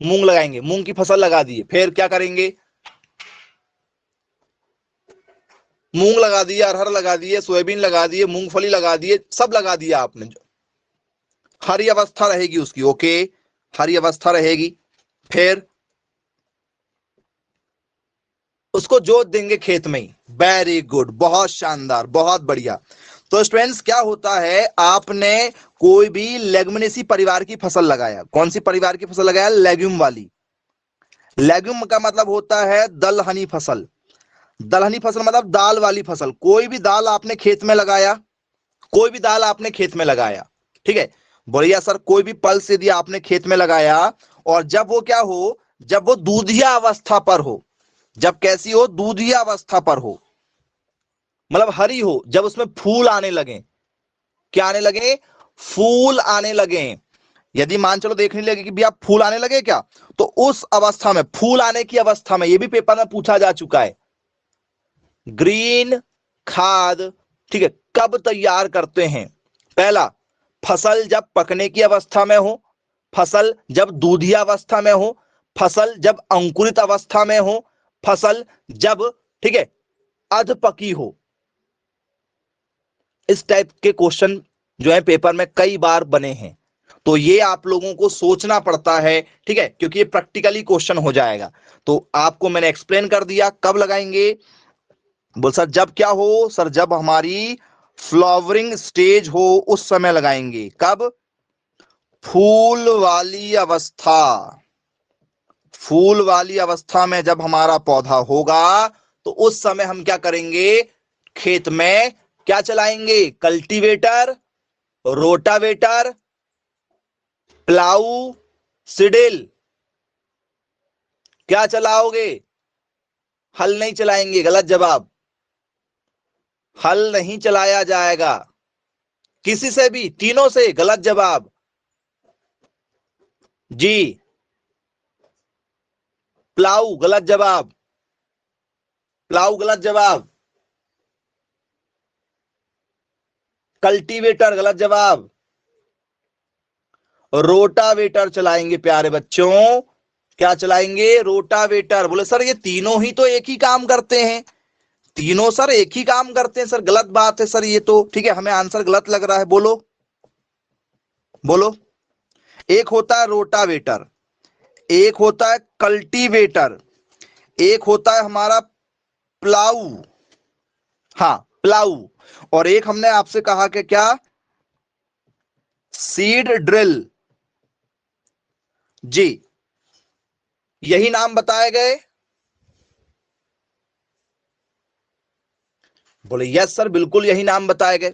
मूंग लगाएंगे, मूंग की फसल लगा दी, फिर क्या करेंगे? मूंग लगा दिए, अरहर लगा दिए, सोयाबीन लगा दिए, मूंगफली लगा दिए, सब लगा दिया आपने। हरी अवस्था रहेगी उसकी, ओके, हरी अवस्था रहेगी। फिर उसको जोत देंगे खेत में ही। वेरी गुड, बहुत शानदार, बहुत बढ़िया। तो स्टूडेंट्स क्या होता है, आपने कोई भी लेग्युमिनेसी परिवार की फसल लगाया। कौन सी परिवार की फसल लगाया? लेग्यूम वाली। लेग्यूम का मतलब होता है दलहनी फसल। दलहनी फसल मतलब दाल वाली फसल। कोई भी दाल आपने खेत में लगाया, कोई भी दाल आपने खेत में लगाया, ठीक है, बोलिए सर कोई भी पल्स यदि आपने खेत में लगाया, और जब वो क्या हो, जब वो दूधिया अवस्था पर हो, जब कैसी हो? दूधिया अवस्था पर हो, मतलब हरी हो, जब उसमें फूल आने लगे। क्या आने लगे? फूल आने लगे। यदि मान चलो देखने लगे कि भैया फूल आने लगे क्या, तो उस अवस्था में, फूल आने की अवस्था में, ये भी पेपर में पूछा जा चुका है, ग्रीन खाद, ठीक है, कब तैयार करते हैं? पहला, फसल जब पकने की अवस्था में हो, फसल जब दूधिया अवस्था में हो, फसल जब अंकुरित अवस्था में हो, फसल जब, ठीक है, अध पकी हो। इस टाइप के क्वेश्चन जो है पेपर में कई बार बने हैं, तो ये आप लोगों को सोचना पड़ता है, ठीक है, क्योंकि ये प्रैक्टिकली क्वेश्चन हो जाएगा। तो आपको मैंने एक्सप्लेन कर दिया कब लगाएंगे। बोल सर जब क्या हो? सर जब हमारी फ्लावरिंग स्टेज हो उस समय लगाएंगे। कब? फूल वाली अवस्था। फूल वाली अवस्था में जब हमारा पौधा होगा, तो उस समय हम क्या करेंगे? खेत में क्या चलाएंगे? कल्टीवेटर, रोटावेटर, प्लाऊ, सिडिल। क्या चलाओगे? हल नहीं चलाएंगे, गलत जवाब। हल नहीं चलाया जाएगा किसी से भी, तीनों से, गलत जवाब जी। प्लाऊ गलत जवाब, प्लाऊ गलत जवाब, कल्टीवेटर गलत जवाब, रोटावेटर चलाएंगे प्यारे बच्चों। क्या चलाएंगे? रोटावेटर। बोले सर ये तीनों ही तो एक ही काम करते हैं। तीनों सर एक ही काम करते हैं सर, गलत बात है सर ये तो, ठीक है, हमें आंसर गलत लग रहा है। बोलो बोलो। एक होता है रोटावेटर, एक होता है कल्टीवेटर, एक होता है हमारा प्लाऊ, हाँ प्लाऊ, और एक हमने आपसे कहा कि क्या? सीड ड्रिल जी। यही नाम बताए गए? बोले यस सर, बिल्कुल यही नाम बताए गए।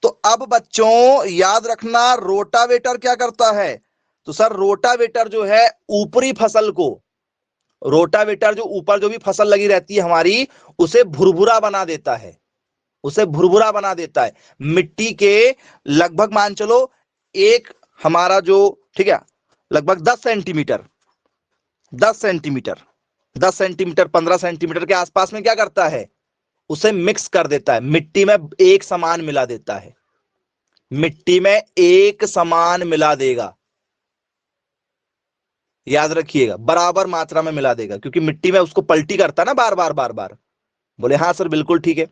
तो अब बच्चों याद रखना, रोटावेटर क्या करता है? तो सर रोटावेटर जो है ऊपरी फसल को, रोटावेटर जो ऊपर जो भी फसल लगी रहती है हमारी, उसे भुरभुरा बना देता है, उसे भुरभुरा बना देता है। मिट्टी के लगभग मान चलो एक हमारा जो, ठीक है, लगभग 10 सेंटीमीटर, 10 सेंटीमीटर, 10 सेंटीमीटर, 15 सेंटीमीटर के आसपास में क्या करता है? उसे मिक्स कर देता है, मिट्टी में एक समान मिला देता है, मिट्टी में एक समान मिला देगा। याद रखिएगा, बराबर मात्रा में मिला देगा, क्योंकि मिट्टी में उसको पलटी करता है ना, बार बार बार बार। बोले हाँ सर बिल्कुल ठीक है।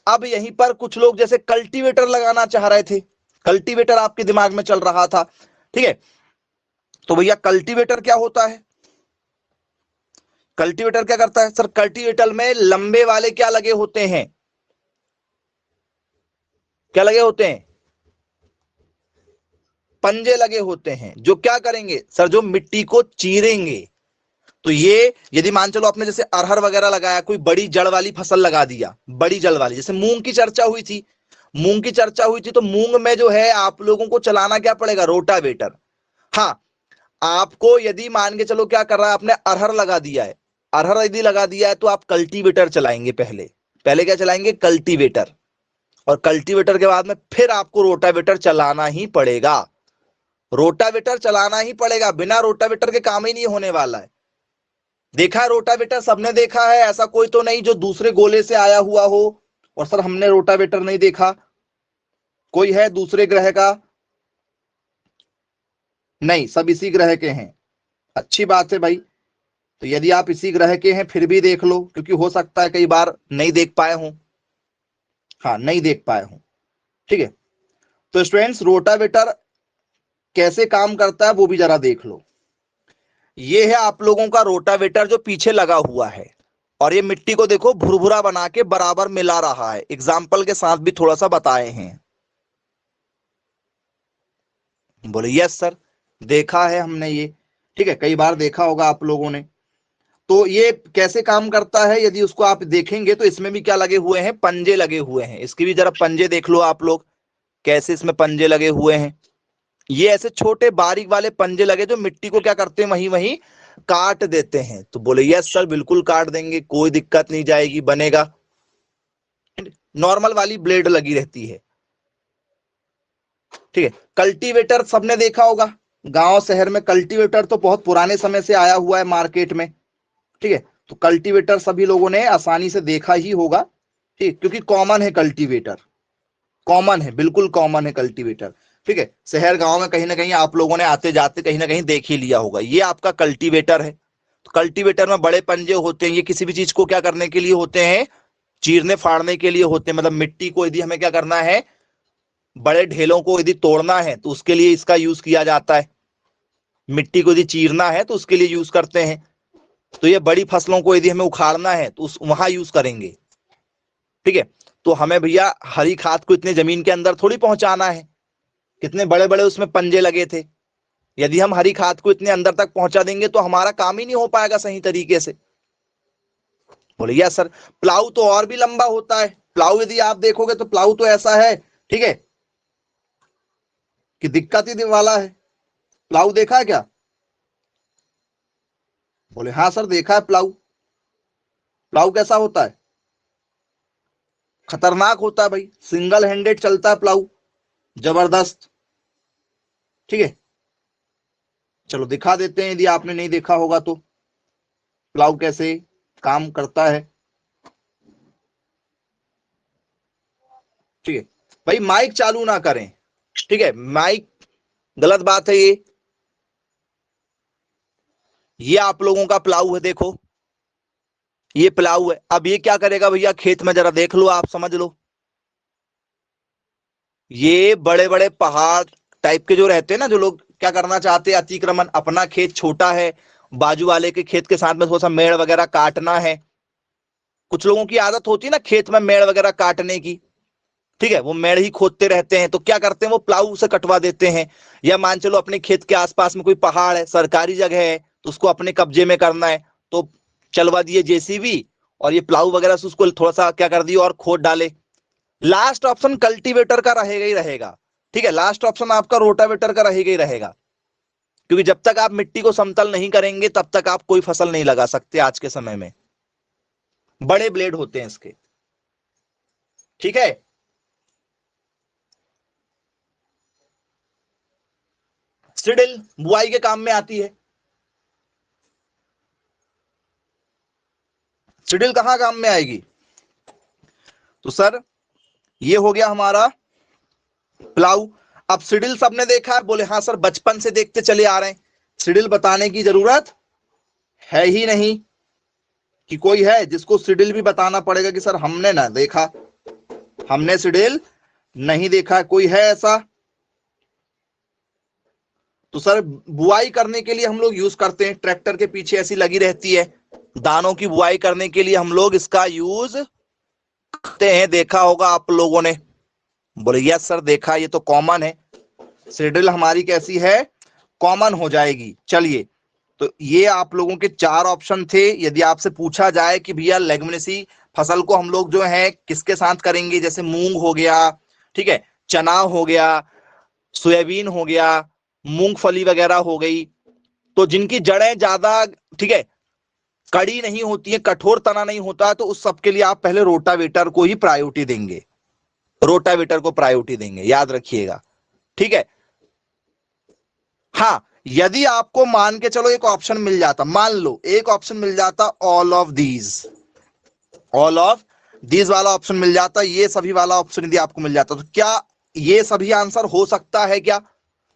अब यहीं पर कुछ लोग जैसे कल्टीवेटर लगाना चाह रहे थे, कल्टीवेटर आपके दिमाग में चल रहा था, ठीक है, तो भैया कल्टीवेटर क्या होता है? कल्टीवेटर क्या करता है? सर कल्टीवेटर में लंबे वाले क्या लगे होते हैं? क्या लगे होते हैं? पंजे लगे होते हैं, जो क्या करेंगे सर? जो मिट्टी को चीरेंगे। तो ये यदि मान चलो आपने जैसे अरहर वगैरह लगाया, कोई बड़ी जड़ वाली फसल लगा दिया, बड़ी जड़ वाली, जैसे मूंग की चर्चा हुई थी, मूंग की चर्चा हुई थी, तो मूंग में जो है आप लोगों को चलाना क्या पड़ेगा? रोटावेटर। हाँ, आपको यदि मान के चलो क्या कर रहा है, आपने अरहर लगा दिया है, अरहर यदि लगा दिया है तो आप कल्टीवेटर चलाएंगे, पहले पहले क्या चलाएंगे, कल्टीवेटर, और कल्टीवेटर के बाद में फिर आपको रोटावेटर चलाना ही पड़ेगा, रोटावेटर चलाना ही पड़ेगा, बिना रोटावेटर के काम ही नहीं होने वाला है। देखा है रोटावेटर, सबने देखा है, ऐसा कोई तो नहीं जो दूसरे गोले से आया हुआ हो और सर हमने रोटावेटर नहीं देखा, कोई है दूसरे ग्रह का? नहीं, सब इसी ग्रह के हैं। अच्छी बात है भाई, तो यदि आप इसी ग्रह के हैं फिर भी देख लो, क्योंकि हो सकता है कई बार नहीं देख पाए हों, हाँ नहीं देख पाए हों, ठीक है। तो स्टूडेंट्स, रोटावेटर कैसे काम करता है वो भी जरा देख लो। ये है आप लोगों का रोटावेटर जो पीछे लगा हुआ है, और ये मिट्टी को देखो भुरभुरा बना के बराबर मिला रहा है, एग्जाम्पल के साथ भी थोड़ा सा बताए हैं। बोले यस सर, देखा है हमने ये, ठीक है, कई बार देखा होगा आप लोगों ने। तो ये कैसे काम करता है यदि उसको आप देखेंगे तो इसमें भी क्या लगे हुए हैं, पंजे लगे हुए हैं, इसकी भी जरा पंजे देख लो आप लोग, कैसे इसमें पंजे लगे हुए हैं। ये ऐसे छोटे बारीक वाले पंजे लगे जो मिट्टी को क्या करते हैं, वहीं वहीं काट देते हैं। तो बोले यस सर, बिल्कुल काट देंगे, कोई दिक्कत नहीं जाएगी, बनेगा। नॉर्मल वाली ब्लेड लगी रहती है, ठीक है। कल्टीवेटर सबने देखा होगा, गांव शहर में कल्टीवेटर तो बहुत पुराने समय से आया हुआ है मार्केट में, ठीक है। तो कल्टीवेटर सभी लोगों ने आसानी से देखा ही होगा, ठीक, क्योंकि कॉमन है कल्टीवेटर, कॉमन है, बिल्कुल कॉमन है कल्टीवेटर, ठीक है। शहर गांव में कहीं ना कहीं आप लोगों ने आते जाते कहीं ना कहीं देख ही लिया होगा। ये आपका कल्टीवेटर है। तो कल्टीवेटर में बड़े पंजे होते हैं, ये किसी भी चीज को क्या करने के लिए होते हैं, चीरने फाड़ने के लिए होते हैं। मतलब मिट्टी को यदि हमें क्या करना है, बड़े ढेलों को यदि तोड़ना है तो उसके लिए इसका यूज किया जाता है, मिट्टी को यदि चीरना है तो उसके लिए यूज करते हैं। तो ये बड़ी फसलों को यदि हमें उखाड़ना है तो उस वहां यूज करेंगे, ठीक है। तो हमें भैया हरी खाद को इतने जमीन के अंदर थोड़ी पहुंचाना है, कितने बड़े बड़े उसमें पंजे लगे थे, यदि हम हरी खाद को इतने अंदर तक पहुंचा देंगे तो हमारा काम ही नहीं हो पाएगा सही तरीके से। बोले यस सर। प्लाऊ तो और भी लंबा होता है, प्लाऊ यदि आप देखोगे तो प्लाऊ तो ऐसा है, ठीक है, कि दिक्कत ही वाला है। प्लाऊ देखा है क्या? बोले हाँ सर देखा है प्लाऊ। प्लाऊ कैसा होता है? खतरनाक होता है भाई, सिंगल हैंडेड चलता है प्लाऊ, जबरदस्त, ठीक है। चलो दिखा देते हैं यदि आपने नहीं देखा होगा तो प्लाऊ कैसे काम करता है, ठीक है। भाई माइक चालू ना करें, ठीक है, माइक गलत बात है ये आप लोगों का प्लाऊ है, देखो ये प्लाऊ है। अब ये क्या करेगा भैया, खेत में जरा देख लो, आप समझ लो, ये बड़े बड़े पहाड़ टाइप के जो रहते हैं ना, जो लोग क्या करना चाहते हैं, अतिक्रमण, अपना खेत छोटा है, बाजू वाले के खेत के साथ में थोड़ा सा मेड़ वगैरह काटना है। कुछ लोगों की आदत होती है ना खेत में मेड़ वगैरह काटने की, ठीक है, वो मेड़ ही खोदते रहते हैं। तो क्या करते हैं, वो प्लाऊ से कटवा देते हैं। या मान चलो अपने खेत के आसपास में कोई पहाड़ है, सरकारी जगह है, तो उसको अपने कब्जे में करना है, तो चलवा दिए जेसीबी, और ये प्लाऊ वगैरह से उसको थोड़ा सा क्या कर दिए और खोद डाले। लास्ट ऑप्शन कल्टीवेटर का रहेगा ही रहेगा, ठीक है, लास्ट ऑप्शन आपका रोटावेटर का रहेगा ही रहेगा, क्योंकि जब तक आप मिट्टी को समतल नहीं करेंगे तब तक आप कोई फसल नहीं लगा सकते आज के समय में। बड़े ब्लेड होते हैं इसके, ठीक है। सिडिल बुआई के काम में आती है। सिडिल कहां काम में आएगी? तो सर ये हो गया हमारा प्लाऊ। अब सिडिल सबने देखा है? बोले हाँ सर, बचपन से देखते चले आ रहे हैं, सिडिल बताने की जरूरत है ही नहीं। कि कोई है जिसको सिडिल भी बताना पड़ेगा कि सर हमने ना देखा, हमने सिडिल नहीं देखा, कोई है ऐसा? तो सर बुआई करने के लिए हम लोग यूज करते हैं, ट्रैक्टर के पीछे ऐसी लगी रहती है, दानों की बुआई करने के लिए हम लोग इसका यूज करते हैं, देखा होगा आप लोगों ने। बोले यस सर देखा, ये तो कॉमन है, सिडिल हमारी कैसी है, कॉमन हो जाएगी। चलिए, तो ये आप लोगों के 4 ऑप्शन थे। यदि आपसे पूछा जाए कि भैया लेग्युमिनेसी फसल को हम लोग जो है किसके साथ करेंगे, जैसे मूंग हो गया, ठीक है, चना हो गया, सोयाबीन हो गया, मूंगफली वगैरह हो गई, तो जिनकी जड़ें ज्यादा, ठीक है, कड़ी नहीं होती है, कठोर तना नहीं होता, तो उस सब के लिए आप पहले रोटावेटर को ही प्रायोरिटी देंगे, रोटावेटर को प्रायोरिटी देंगे, याद रखिएगा, ठीक है। हाँ, यदि आपको मान के चलो एक ऑप्शन मिल जाता, मान लो एक ऑप्शन मिल जाता, ऑल ऑफ दीज वाला ऑप्शन मिल जाता, ये सभी वाला ऑप्शन यदि आपको मिल जाता, तो क्या ये सभी आंसर हो सकता है क्या?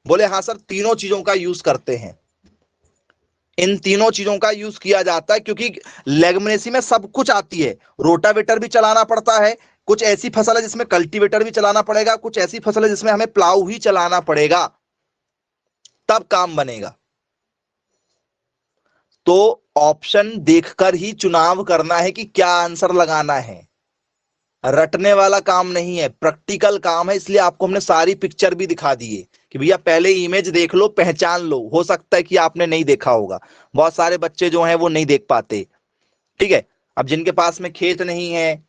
बोले हाँ सर, तीनों चीजों का यूज करते हैं, इन तीनों चीजों का यूज किया जाता है, क्योंकि लेगमिनेसी में सब कुछ आती है, रोटावेटर भी चलाना पड़ता है, कुछ ऐसी फसल है जिसमें कल्टीवेटर भी चलाना पड़ेगा, कुछ ऐसी फसल है जिसमें हमें प्लाऊ ही चलाना पड़ेगा, तब काम बनेगा। तो ऑप्शन देखकर ही चुनाव करना है कि क्या आंसर लगाना है, रटने वाला काम नहीं है, प्रैक्टिकल काम है, इसलिए आपको हमने सारी पिक्चर भी दिखा दी है कि भैया पहले इमेज देख लो, पहचान लो, हो सकता है कि आपने नहीं देखा होगा, बहुत सारे बच्चे जो हैं वो नहीं देख पाते, ठीक है। अब जिनके पास में खेत नहीं है,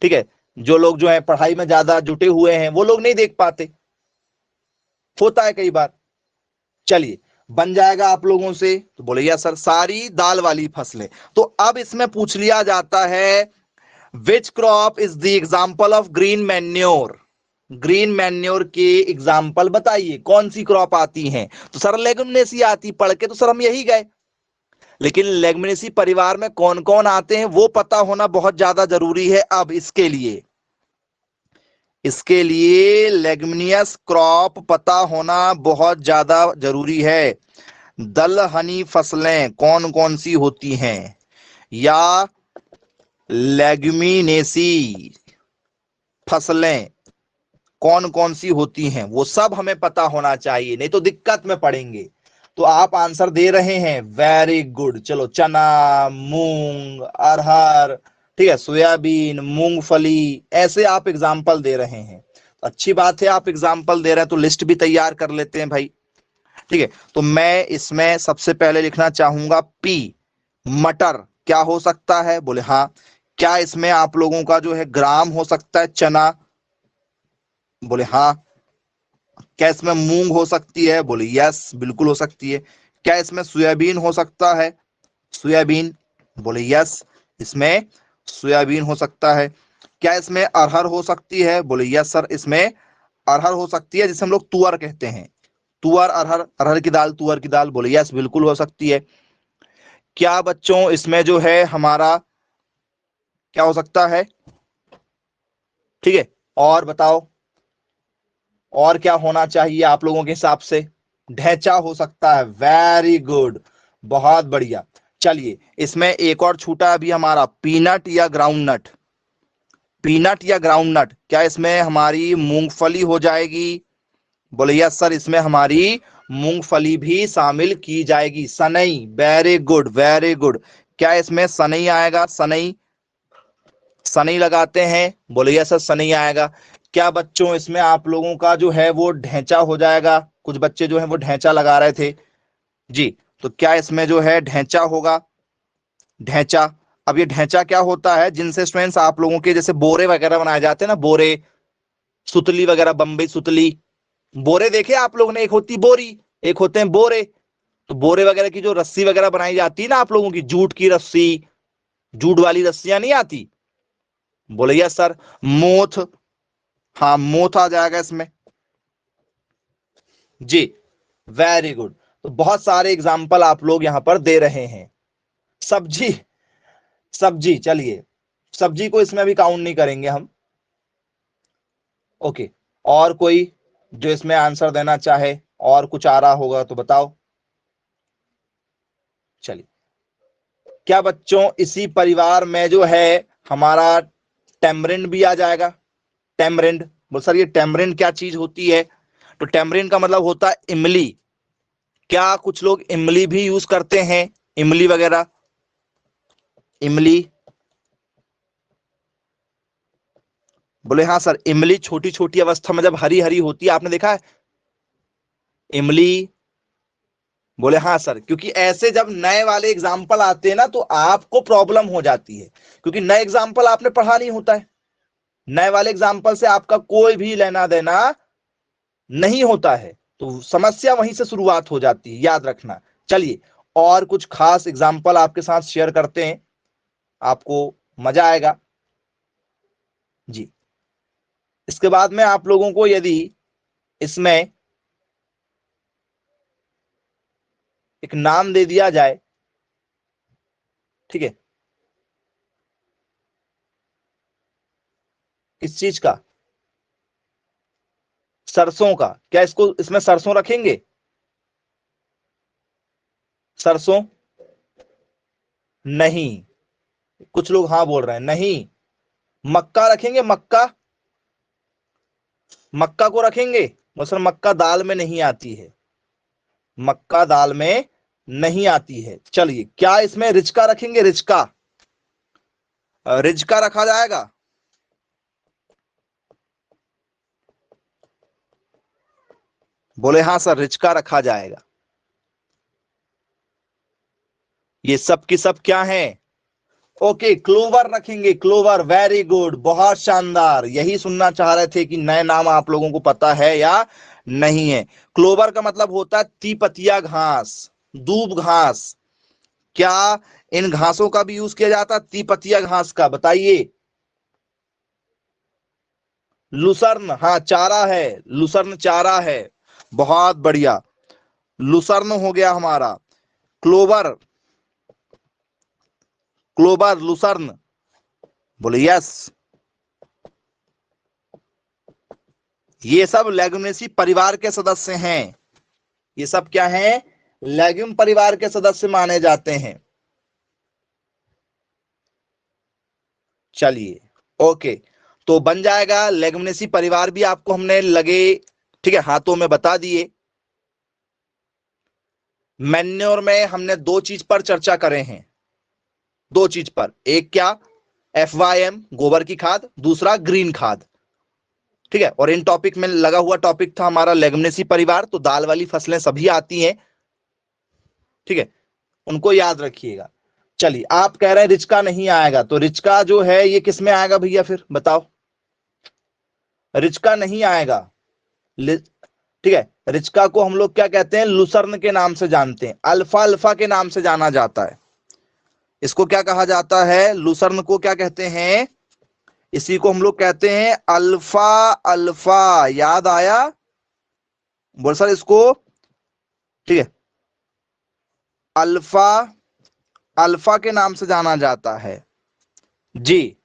ठीक है, जो लोग जो है पढ़ाई में ज्यादा जुटे हुए हैं, वो लोग नहीं देख पाते, होता है कई बार। चलिए, बन जाएगा आप लोगों से, तो बोले या सर सारी दाल वाली फसलें। तो अब इसमें पूछ लिया जाता है, which crop is the example of green manure, green manure के एग्जाम्पल बताइए, कौन सी क्रॉप आती हैं? तो सर लेगुमिनेसी आती, पढ़ के तो सर हम यही गए, लेकिन लेगुमिनेसी परिवार में कौन कौन आते हैं वो पता होना बहुत ज्यादा जरूरी है। अब इसके लिए लेगुमिनियस क्रॉप पता होना बहुत ज्यादा जरूरी है। दलहनी फसलें कौन कौन सी होती हैं, या लेगुमिनेसी फसलें कौन कौन सी होती हैं, वो सब हमें पता होना चाहिए, नहीं तो दिक्कत में पड़ेंगे। तो आप आंसर दे रहे हैं, वेरी गुड। चलो, चना, मूंग, अरहर, ठीक है, सोयाबीन, मूंगफली, ऐसे आप एग्जाम्पल दे रहे हैं, अच्छी बात है, आप एग्जाम्पल दे रहे हैं तो लिस्ट भी तैयार कर लेते हैं भाई, ठीक है। तो मैं इसमें सबसे पहले लिखना चाहूंगा पी, मटर क्या हो सकता है? बोले हाँ। क्या इसमें आप लोगों का जो है ग्राम हो सकता है चना? बोले हाँ। क्या इसमें मूंग हो सकती है? बोले यस, बिल्कुल हो सकती है। क्या इसमें सोयाबीन हो सकता है? सोयाबीन, बोले यस, इसमें सोयाबीन हो सकता है। क्या इसमें अरहर हो सकती है? बोले यस सर, इसमें अरहर हो सकती है, जिसे हम लोग तुअर कहते हैं, तुअर, अरहर, अरहर की दाल, तुअर की दाल। बोले यस, बिल्कुल हो सकती है। क्या बच्चों इसमें जो है हमारा क्या हो सकता है? ठीक है, और बताओ, और क्या होना चाहिए आप लोगों के हिसाब से? ढैंचा हो सकता है, वेरी गुड, बहुत बढ़िया। चलिए, इसमें एक और छूटा अभी हमारा, पीनट या ग्राउंड नट, पीनट या ग्राउंड नट, क्या इसमें हमारी मूंगफली हो जाएगी? बोले यस सर, इसमें हमारी मूंगफली भी शामिल की जाएगी। सनई, वेरी गुड, वेरी गुड। क्या इसमें सनई आएगा? सनई, सनई लगाते हैं? बोले यस सर, सनई आएगा। क्या बच्चों इसमें आप लोगों का जो है वो ढैंचा हो जाएगा? कुछ बच्चे जो है वो ढैंचा लगा रहे थे जी, तो क्या इसमें जो है ढैंचा होगा? ढैंचा। अब ये ढैंचा क्या होता है, जिनसे स्टूडेंट्स आप लोगों के जैसे बोरे वगैरह बनाए जाते हैं ना, बोरे, सुतली वगैरह, बम्बई सुतली, बोरे देखे आप लोगों ने, एक होती बोरी, एक होते हैं बोरे। तो बोरे वगैरह की जो रस्सी वगैरह बनाई जाती है ना आप लोगों की, जूट की रस्सी, जूट वाली रस्सियां नहीं आती? बोले यस सर। मोथ, हाँ मोथ आ जाएगा इसमें जी, वेरी गुड। तो बहुत सारे एग्जाम्पल आप लोग यहां पर दे रहे हैं। सब्जी, सब्जी, चलिए सब्जी को इसमें भी काउंट नहीं करेंगे हम, ओके। और कोई जो इसमें आंसर देना चाहे, और कुछ आ रहा होगा तो बताओ। चलिए, क्या बच्चों इसी परिवार में जो है हमारा टेमरिंड भी आ जाएगा? टेमरिंड, बोल सर ये टेमरिंड क्या चीज होती है? तो टेमरिंड का मतलब होता है इमली। क्या कुछ लोग इमली भी यूज करते हैं? इमली वगैरह, इमली, बोले हाँ सर, इमली छोटी छोटी अवस्था में जब हरी हरी होती है, आपने देखा है इमली? बोले हाँ सर, क्योंकि ऐसे जब नए वाले एग्जाम्पल आते हैं ना तो आपको प्रॉब्लम हो जाती है, क्योंकि नए एग्जाम्पल आपने पढ़ा नहीं होता है, नए वाले एग्जाम्पल से आपका कोई भी लेना देना नहीं होता है, तो समस्या वहीं से शुरुआत हो जाती है, याद रखना। चलिए, और कुछ खास एग्जाम्पल आपके साथ शेयर करते हैं, आपको मजा आएगा जी। इसके बाद में आप लोगों को यदि इसमें एक नाम दे दिया जाए, ठीक है, किस चीज का? सरसों का। क्या इसको इसमें सरसों रखेंगे? सरसों नहीं। कुछ लोग हाँ बोल रहे हैं नहीं। मक्का रखेंगे? मक्का, मक्का को रखेंगे? सर मक्का दाल में नहीं आती है, मक्का दाल में नहीं आती है। चलिए, क्या इसमें रिचका रखेंगे? रिचका, रिचका रखा जाएगा? बोले हाँ सर, रिचका रखा जाएगा। ये सब की सब क्या है? ओके, क्लोवर रखेंगे। क्लोवर, वेरी गुड, बहुत शानदार। यही सुनना चाह रहे थे कि नए नाम आप लोगों को पता है या नहीं है। क्लोवर का मतलब होता है तीपतिया घास, दूब घास। क्या इन घासों का भी यूज किया जाता है? तीपतिया घास का, बताइए। लुसर्न, हाँ चारा है, लुसर्न चारा है। बहुत बढ़िया, लुसर्न हो गया हमारा। क्लोवर, क्लोवर, लुसर्न, बोले यस। ये सब लेगुमिनेसी परिवार के सदस्य हैं। ये सब क्या है? लेग्यूम परिवार के सदस्य माने जाते हैं। चलिए, ओके, तो बन जाएगा लेगुमिनेसी परिवार भी आपको हमने लगे, ठीक है, हाथों में बता दिए। मैन्योर में हमने दो चीज पर चर्चा करें हैं, दो चीज पर। एक क्या? FYM, गोबर की खाद, दूसरा ग्रीन खाद, ठीक है। और इन टॉपिक में लगा हुआ टॉपिक था हमारा लेगुमिनेसी परिवार, तो दाल वाली फसलें सभी आती हैं, ठीक है, उनको याद रखिएगा। चलिए, आप कह रहे हैं रिचका नहीं आएगा, तो रिचका जो है ये किस में आएगा भैया, फिर बताओ। रिचका नहीं आएगा, ठीक है। रिचका को हम लोग क्या कहते हैं? लुसर्न के नाम से जानते हैं, अल्फा अल्फा के नाम से जाना जाता है। इसको क्या कहा जाता है? लुसर्न को क्या कहते हैं? इसी को हम लोग कहते हैं अल्फा अल्फा। याद आया? बोल सर इसको, ठीक है, अल्फा अल्फा के नाम से जाना जाता है जी।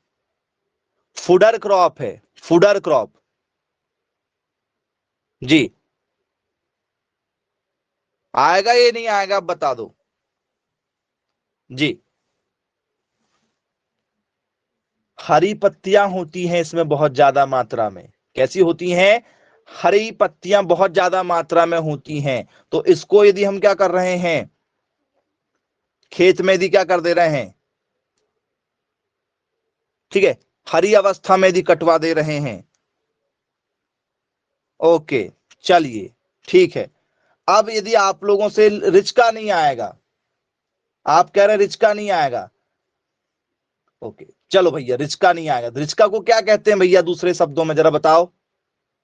फूडर क्रॉप है, फूडर क्रॉप जी। आएगा ये नहीं आएगा, बता दो जी। हरी पत्तियां होती हैं इसमें बहुत ज्यादा मात्रा में। कैसी होती हैं? हरी पत्तियां बहुत ज्यादा मात्रा में होती हैं। तो इसको यदि हम क्या कर रहे हैं, खेत में यदि क्या कर दे रहे हैं, ठीक है, हरी अवस्था में यदि कटवा दे रहे हैं, ओके, चलिए, ठीक है। अब यदि आप लोगों से रिचका नहीं आएगा, आप कह रहे हैं रिचका नहीं आएगा, ओके, चलो भैया, रिचका नहीं आएगा। रिचका को क्या कहते हैं भैया दूसरे शब्दों में, जरा बताओ।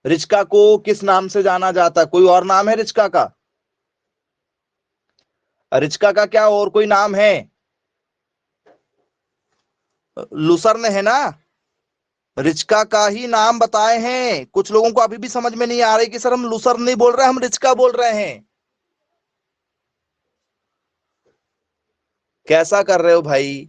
रिचका को किस नाम से जाना जाता है? कोई और नाम है रिचका का? रिचका का क्या और कोई नाम है? लुसर्न है ना? रिचका का ही नाम बताए हैं। कुछ लोगों को अभी भी समझ में नहीं आ रही कि सर हम लुसर्न नहीं बोल रहे, हम रिचका बोल रहे हैं। कैसा कर रहे हो भाई?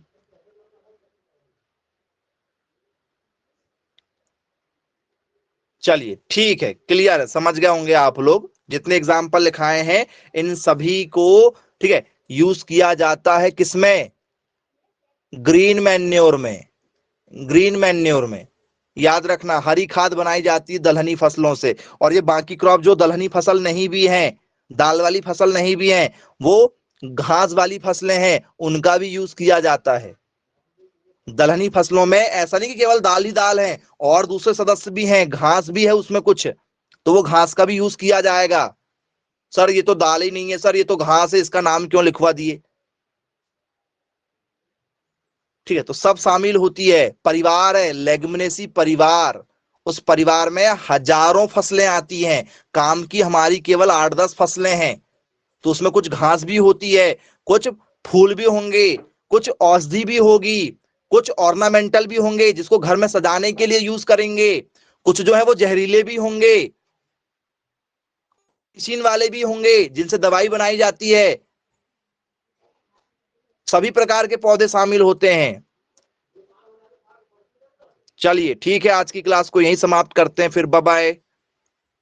चलिए, ठीक है, क्लियर है, समझ गए होंगे आप लोग। जितने एग्जाम्पल लिखाए हैं इन सभी को, ठीक है, यूज किया जाता है किसमें? ग्रीन मैन्योर में, ग्रीन मैन्योर में। याद रखना, हरी खाद बनाई जाती है दलहनी फसलों से। और ये बाकी क्रॉप जो दलहनी फसल नहीं भी है, दाल वाली फसल नहीं भी है, वो घास वाली फसलें हैं, उनका भी यूज किया जाता है। दलहनी फसलों में ऐसा नहीं कि केवल दाल ही दाल है, और दूसरे सदस्य भी हैं, घास भी है उसमें कुछ, तो वो घास का भी यूज किया जाएगा। सर ये तो दाल ही नहीं है, सर ये तो घास है, इसका नाम क्यों लिखवा दिए? ठीक है, तो सब शामिल होती है। परिवार है लेगुमिनेसी परिवार, उस परिवार में हजारों फसलें आती हैं, काम की हमारी केवल 8-10 फसलें हैं, तो उसमें कुछ घास भी होती है, कुछ फूल भी होंगे, कुछ औषधि भी होगी, कुछ ऑर्नामेंटल भी होंगे जिसको घर में सजाने के लिए यूज करेंगे, कुछ जो है वो जहरीले भी होंगे, मेडिसिन वाले भी होंगे जिनसे दवाई बनाई जाती है। सभी प्रकार के पौधे शामिल होते हैं। चलिए ठीक है, आज की क्लास को यहीं समाप्त करते हैं, फिर बाय बाय।